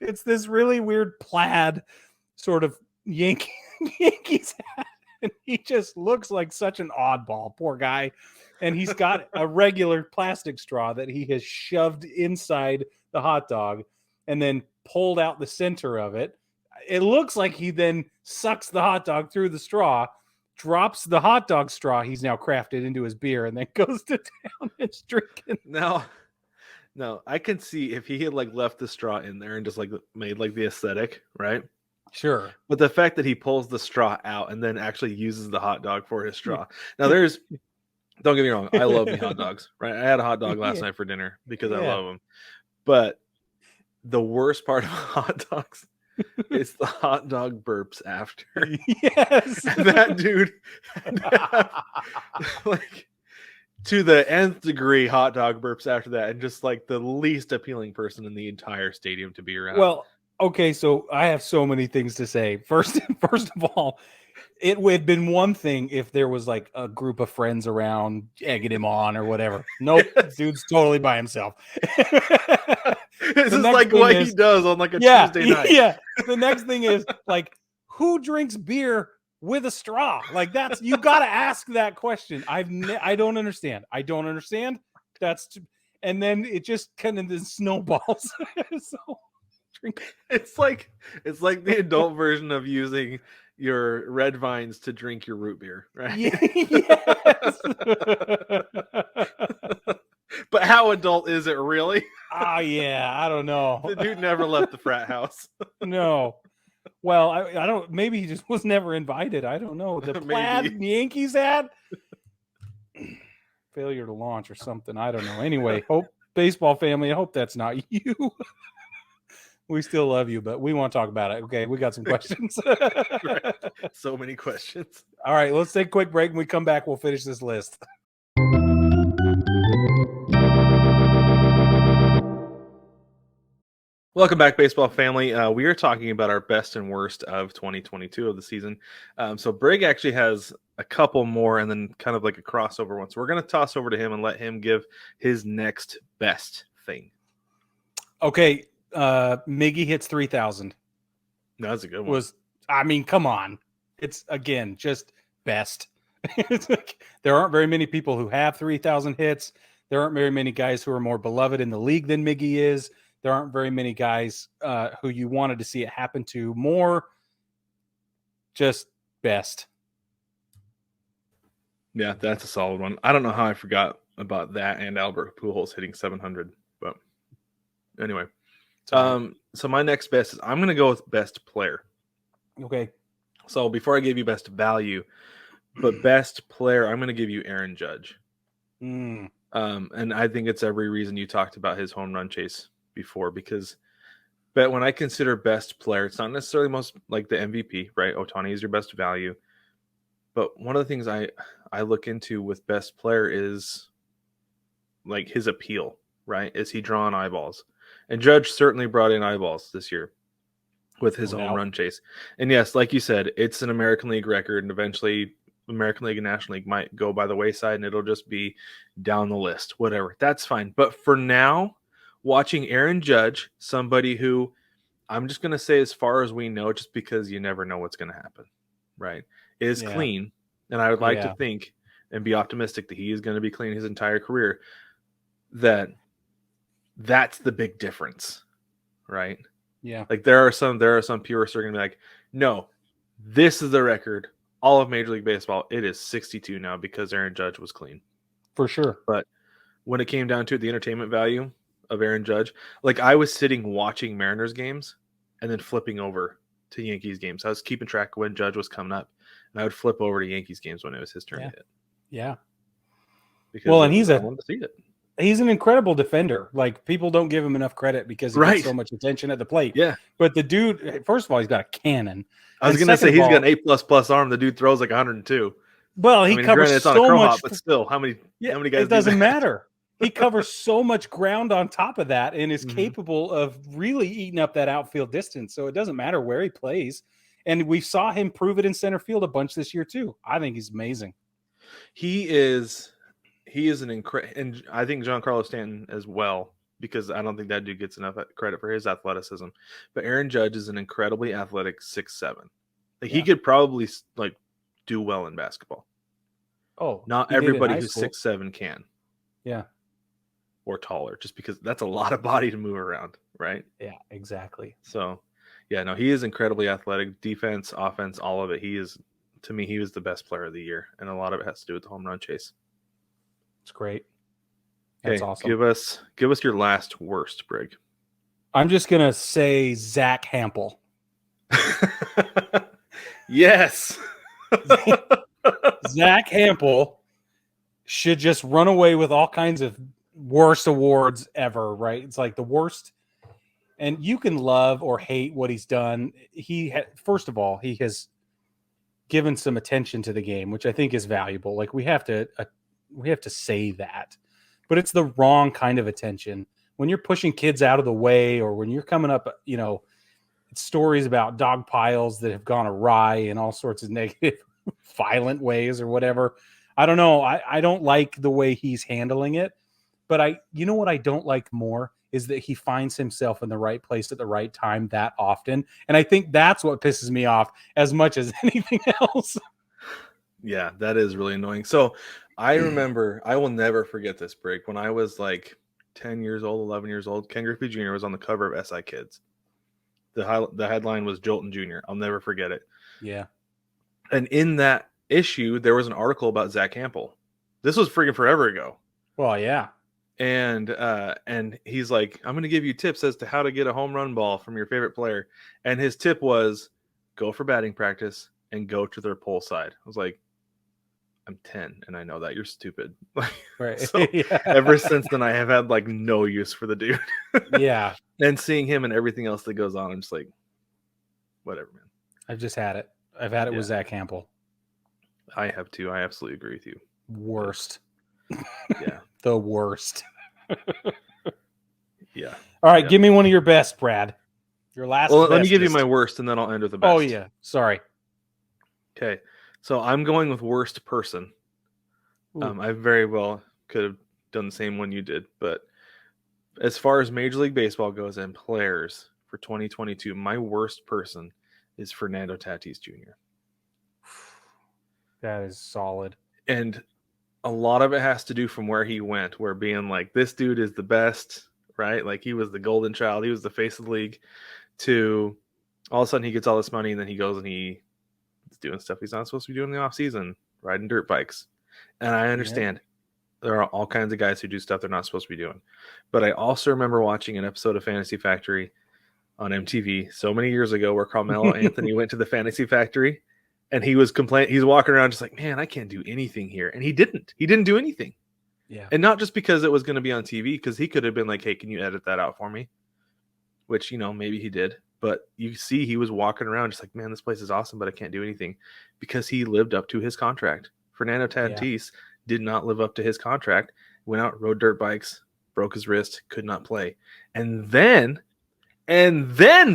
It's this really weird plaid sort of Yankees hat. And he just looks like such an oddball, poor guy. And he's got a regular plastic straw that he has shoved inside the hot dog and then pulled out the center of it. It looks like he then sucks the hot dog through the straw, drops the hot dog straw he's now crafted into his beer, and then goes to town and drinking. No, I can see if he had like left the straw in there and just like made like the aesthetic, right? Sure. But the fact that he pulls the straw out and then actually uses the hot dog for his straw. Now don't get me wrong, I love me hot dogs, right? I had a hot dog last night for dinner because I love them. But the worst part of hot dogs is the hot dog burps after. Yes. And that dude like to the nth degree hot dog burps after that, and just like the least appealing person in the entire stadium to be around. Well, okay, so I have so many things to say. First of all, it would have been one thing if there was like a group of friends around egging him on or whatever. Nope, yes. Dude's totally by himself. This is like what he does on like a Tuesday night. Yeah. The next thing is like, who drinks beer with a straw? Like that's, you got to ask that question. I don't understand. I don't understand. And then it just kind of snowballs. So it's like the adult version of using your red vines to drink your root beer, right? Yes. But how adult is it really? Oh yeah, I don't know. The dude never left the frat house. No. Well, I don't. Maybe he just was never invited. I don't know. The plaid Yankees hat, failure to launch or something. I don't know. Anyway, hope baseball family. I hope that's not you. We still love you, but we want to talk about it. Okay, we got some questions. Right. So many questions. All right, let's take a quick break. When we come back, we'll finish this list. Welcome back, baseball family. We are talking about our best and worst of 2022 of the season. So Brig actually has a couple more and then kind of like a crossover one. So we're going to toss over to him and let him give his next best thing. Okay. Miggy hits 3,000. No, that's a good one. Come on. It's again just best. It's like, there aren't very many people who have 3,000 hits. There aren't very many guys who are more beloved in the league than Miggy is. There aren't very many guys who you wanted to see it happen to more. Just best. Yeah, that's a solid one. I don't know how I forgot about that and Albert Pujols hitting 700, but anyway. So my next best is I'm going to go with best player. Okay. So before I give you best value, but best player, I'm going to give you Aaron Judge. And I think it's every reason you talked about his home run chase before, but when I consider best player, it's not necessarily most like the MVP, right? Ohtani is your best value. But one of the things I look into with best player is like his appeal, right? Is he drawing eyeballs? And Judge certainly brought in eyeballs this year with his home run chase. And yes, like you said, it's an American League record, and eventually American League and National League might go by the wayside and it'll just be down the list, whatever. That's fine. But for now, watching Aaron Judge, somebody who I'm just going to say as far as we know, just because you never know what's going to happen, right, is clean. And I would like to think and be optimistic that he is going to be clean his entire career. That's the big difference, right? Yeah. Like there are some purists who are going to be like, no, this is the record all of Major League Baseball, it is 62 now because Aaron Judge was clean. For sure. But when it came down to it, the entertainment value of Aaron Judge, like I was sitting watching Mariners games and then flipping over to Yankees games. I was keeping track of when Judge was coming up, and I would flip over to Yankees games when it was his turn to hit. Yeah. Because well, and I wanted to see it. He's an incredible defender. Like, people don't give him enough credit because he gets so much attention at the plate. Yeah. But the dude, first of all, he's got a cannon. I was going to say he's got an A++ arm. The dude throws like 102. Well, he covers it's on so a much. Hop, but still, how many guys? It doesn't matter. He covers so much ground on top of that and is capable of really eating up that outfield distance. So it doesn't matter where he plays. And we saw him prove it in center field a bunch this year too. I think he's amazing. He is an incredible, and I think Giancarlo Stanton as well, because I don't think that dude gets enough credit for his athleticism. But Aaron Judge is an incredibly athletic 6'7". Like, he could probably like do well in basketball. Oh, not everybody who's 6'7" can. Yeah. Or taller, just because that's a lot of body to move around, right? Yeah, exactly. So, yeah, no, he is incredibly athletic. Defense, offense, all of it. He is, to me, he was the best player of the year, and a lot of it has to do with the home run chase. It's great. That's awesome. Give us your last worst, Brig. I'm just gonna say Zach Hampel. Yes. Zach Hampel should just run away with all kinds of worst awards ever, right? It's like the worst. And you can love or hate what he's done. First of all, he has given some attention to the game, which I think is valuable. Like, we have to say that, but it's the wrong kind of attention. When you're pushing kids out of the way, or when you're coming up, stories about dog piles that have gone awry in all sorts of negative, violent ways or whatever. I don't know. I don't like the way he's handling it, but you know what I don't like more is that he finds himself in the right place at the right time that often. And I think that's what pisses me off as much as anything else. Yeah, that is really annoying. So I remember, I will never forget this, Brig. When I was like 10 years old, 11 years old, Ken Griffey Jr. was on the cover of SI Kids. The headline was Jolton Jr. I'll never forget it. Yeah. And in that issue, there was an article about Zach Hampel. This was freaking forever ago. Well, yeah. And he's like, I'm going to give you tips as to how to get a home run ball from your favorite player. And his tip was, go for batting practice and go to their pole side. I was like, I'm 10 and I know that. You're stupid. Right. So ever since then, I have had like no use for the dude. Yeah. And seeing him and everything else that goes on, I'm just like, whatever, man. I've just had it. I've had it with Zach Hampel. I have too. I absolutely agree with you. Worst. Yeah. The worst. Yeah. All right. Give me one of your best, Brad. Your last. Well, let me give you my worst and then I'll end with the best. Oh, yeah. Sorry. Okay. So I'm going with worst person. I very well could have done the same one you did. But as far as Major League Baseball goes and players for 2022, my worst person is Fernando Tatis Jr. That is solid. And a lot of it has to do from where he went, where being like, this dude is the best, right? Like, he was the golden child. He was the face of the league, to all of a sudden he gets all this money and then he goes and he's doing stuff he's not supposed to be doing in the off season, riding dirt bikes. And I understand there are all kinds of guys who do stuff they're not supposed to be doing. But I also remember watching an episode of Fantasy Factory on MTV so many years ago where Carmelo Anthony went to the Fantasy Factory and he was complaining. He's walking around just like, man, I can't do anything here. And he didn't do anything. Yeah. And not just because it was going to be on TV, because he could have been like, hey, can you edit that out for me? Which, maybe he did. But you see, he was walking around just like, man, this place is awesome, but I can't do anything, because he lived up to his contract. Fernando Tatis did not live up to his contract. Went out, rode dirt bikes, broke his wrist, could not play. And then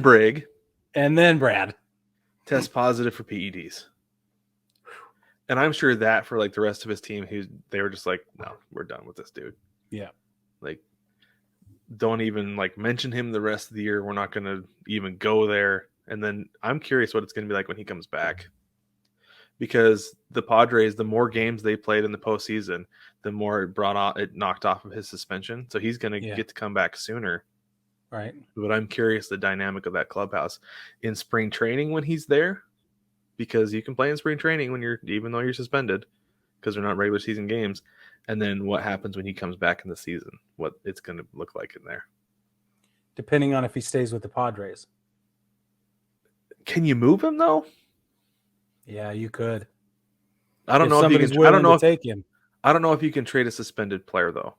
Brig. And then Brad. Test positive for PEDs. And I'm sure that for like the rest of his team, they were just like, no, we're done with this dude. Yeah. Like, don't even like mention him the rest of the year. We're not going to even go there. And then I'm curious what it's going to be like when he comes back, because the Padres, the more games they played in the postseason, the more it knocked off of his suspension. So he's going to get to come back sooner. Right. But I'm curious the dynamic of that clubhouse in spring training when he's there. because you can play in spring training even though you're suspended because they're not regular season games. And then what happens when he comes back in the season, what it's going to look like in there. Depending on if he stays with the Padres. Can you move him though? Yeah, you could. I don't know if you can. I don't know. Take him. I don't know if you can trade a suspended player though.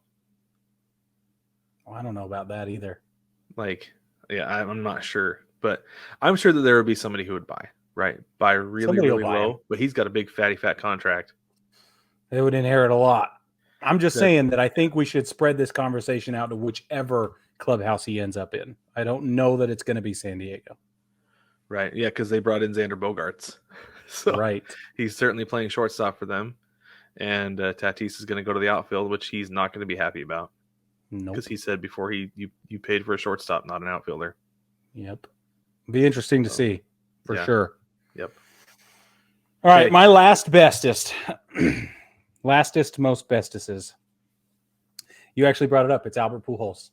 Well, I don't know about that either. Like, yeah, I'm not sure, but I'm sure that there would be somebody who would buy really low. But he's got a big fat contract. They would inherit a lot. I'm just saying that I think we should spread this conversation out to whichever clubhouse he ends up in. I don't know that it's going to be San Diego. Right. Yeah, because they brought in Xander Bogaerts. So right. He's certainly playing shortstop for them. And Tatis is going to go to the outfield, which he's not going to be happy about. Because he said before you paid for a shortstop, not an outfielder. Yep. Be interesting to see for sure. Yep. All right. My last bestest. Lastest, most bestesses. You actually brought it up. It's Albert Pujols.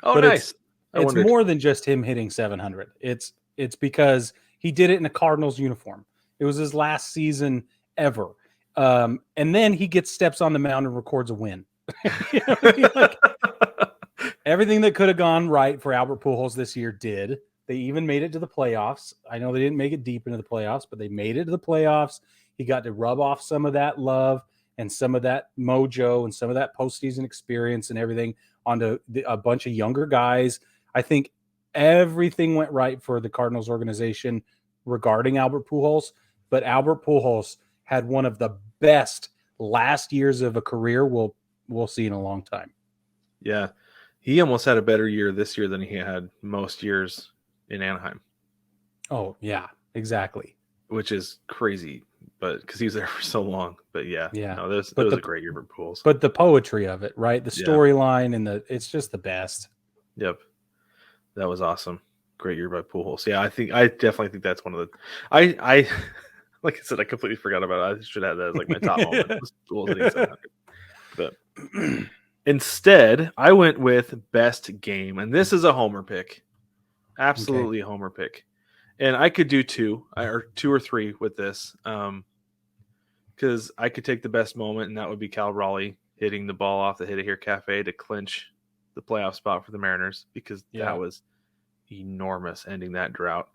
Oh, but nice. It's more than just him hitting 700. It's because he did it in a Cardinals uniform. It was his last season ever. And then he steps on the mound and records a win. Everything that could have gone right for Albert Pujols this year did. They even made it to the playoffs. I know they didn't make it deep into the playoffs, but they made it to the playoffs. He got to rub off some of that love and some of that mojo and some of that postseason experience and everything onto a bunch of younger guys. I think everything went right for the Cardinals organization regarding Albert Pujols, but Albert Pujols had one of the best last years of a career we'll see in a long time. Yeah. He almost had a better year this year than he had most years in Anaheim. Oh, yeah, exactly. Which is crazy, but because he was there for so long. But yeah. No, that was a great year for Pujols. But the poetry of it, right? The storyline and it's just the best. Yep. That was awesome. Great year by Pujols. Yeah, I definitely think that's one of the I like I said, I completely forgot about it. I should have that as like my top moment. But instead, I went with best game, and this is a homer pick. Absolutely a homer pick. And I could do two or three with this. Because I could take the best moment, and that would be Cal Raleigh hitting the ball off the Hit It Here Cafe to clinch the playoff spot for the Mariners, because that was enormous, ending that drought.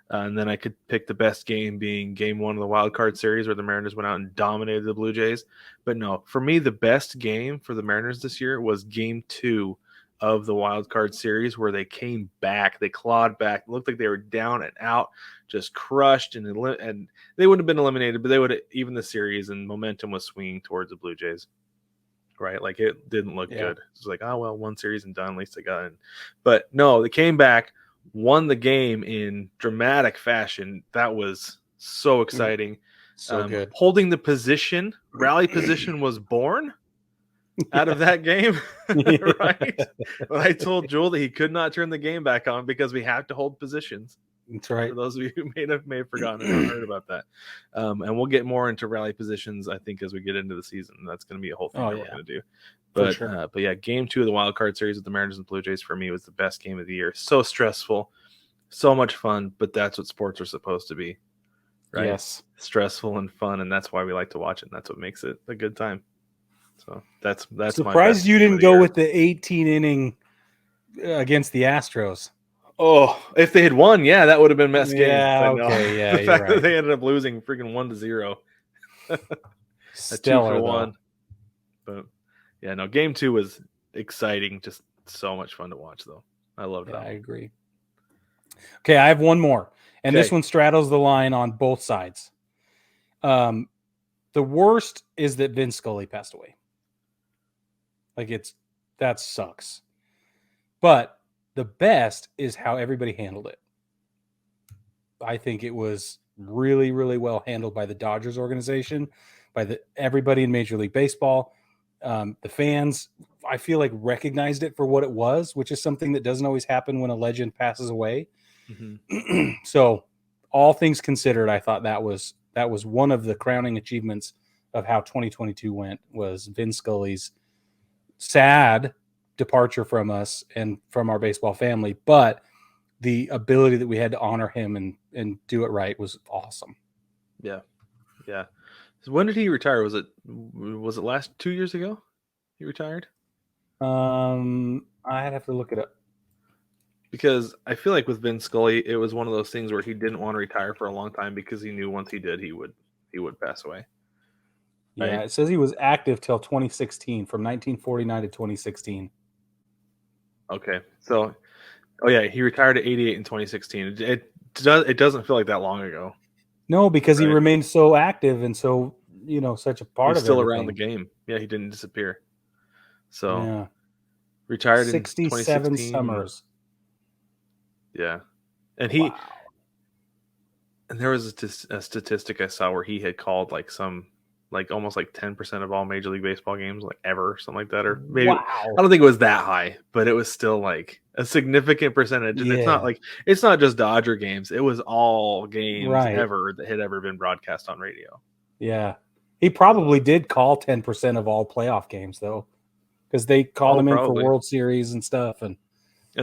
And then I could pick the best game being game 1 of the wild card series where the Mariners went out and dominated the Blue Jays. But no, for me, the best game for the Mariners this year was game 2 of the wild card series, where they came back, they clawed back, it looked like they were down and out, just crushed, and they would have been eliminated, but they would have even the series, and momentum was swinging towards the Blue Jays. Right? Like, it didn't look good. It was like, oh, well, one series and done, at least they got in. But no, they came back, won the game in dramatic fashion. That was so exciting. So good. Holding the position, rally position was born out of that game. Right? Well, I told Joel that he could not turn the game back on because we have to hold positions. That's right. For those of you who may have forgotten or heard about that. And we'll get more into rally positions, I think, as we get into the season. That's going to be a whole thing we're going to do. But but yeah, game 2 of the wild card series with the Mariners and Blue Jays for me was the best game of the year. So stressful, so much fun, but that's what sports are supposed to be, right? Yes, stressful and fun, and that's why we like to watch it. And that's what makes it a good time. So that's surprised you didn't go with the 18 inning against the Astros. Oh, if they had won, that would have been best game. Okay, yeah. The fact that they ended up losing freaking 1-0. Stellar 2-1. But yeah, no, game 2 was exciting. Just so much fun to watch, though. I loved it. I agree. Okay, I have one more, and this one straddles the line on both sides. The worst is that Vin Scully passed away. That sucks. But the best is how everybody handled it. I think it was really, really well handled by the Dodgers organization, by everybody in Major League Baseball. The fans, I feel like, recognized it for what it was, which is something that doesn't always happen when a legend passes away. Mm-hmm. So, all things considered, I thought that was one of the crowning achievements of how 2022 went, was Vin Scully's sad departure from us and from our baseball family, but the ability that we had to honor him and do it right was awesome. Yeah. So when did he retire? Was it last 2 years ago? He retired? I'd have to look it up. Because I feel like with Vin Scully, it was one of those things where he didn't want to retire for a long time because he knew once he did, he would pass away. Yeah, Right? it says he was active till 2016, from 1949 to 2016. Okay. So, he retired at 88 in 2016. It doesn't feel like that long ago. No, because he Right. remained so active and so, such a part He's of still everything. around the game. Yeah, he didn't disappear. So, Yeah. retired in 67 2016. summers. Yeah. And Wow. there was a statistic I saw where he had called almost 10% of all Major League Baseball games, ever, something like that, or maybe Wow. I don't think it was that high, but it was still a significant percentage. And Yeah. it's not just Dodger games; it was all games Right. ever that had ever been broadcast on radio. Yeah. He probably did call 10% of all playoff games, though, because they called him in for Probably. World Series and stuff. And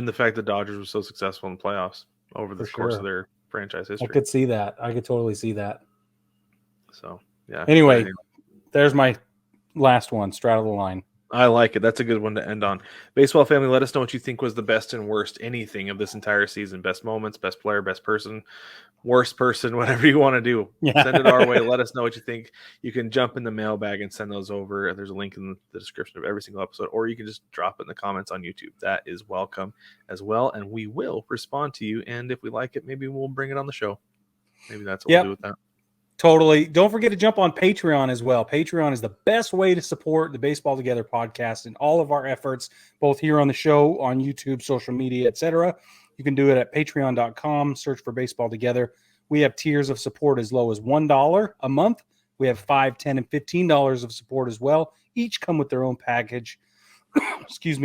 the fact that Dodgers were so successful in the playoffs over the course of their franchise history. I could see that. I could totally see that. So, yeah. Anyway, there's my last one, straddle the line. I like it. That's a good one to end on. Baseball family, let us know what you think was the best and worst anything of this entire season. Best moments, best player, best person, worst person, whatever you want to do. Yeah. Send it our way. Let us know what you think. You can jump in the mailbag and send those over. There's a link in the description of every single episode, or you can just drop it in the comments on YouTube. That is welcome as well, and we will respond to you. And if we like it, maybe we'll bring it on the show. Maybe that's what we'll do with that. Totally. Don't forget to jump on Patreon as well. Patreon is the best way to support the Baseball Together podcast and all of our efforts, both here on the show, on YouTube, social media, etc. You can do it at patreon.com. Search for Baseball Together. We have tiers of support as low as $1 a month. We have $5, $10, and $15 of support as well. Each come with their own package,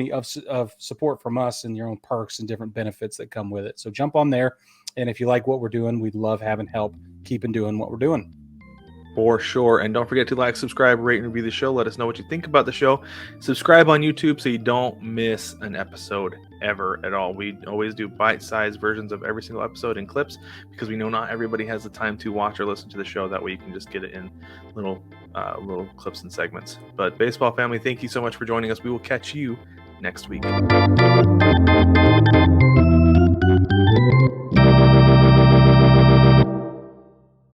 of support from us and your own perks and different benefits that come with it. So jump on there. And if you like what we're doing, we'd love having help keeping doing what we're doing. For sure. And don't forget to like, subscribe, rate, and review the show. Let us know what you think about the show. Subscribe on YouTube so you don't miss an episode ever at all. We always do bite-sized versions of every single episode in clips because we know not everybody has the time to watch or listen to the show. That way you can just get it in little clips and segments. But baseball family, thank you so much for joining us. We will catch you next week.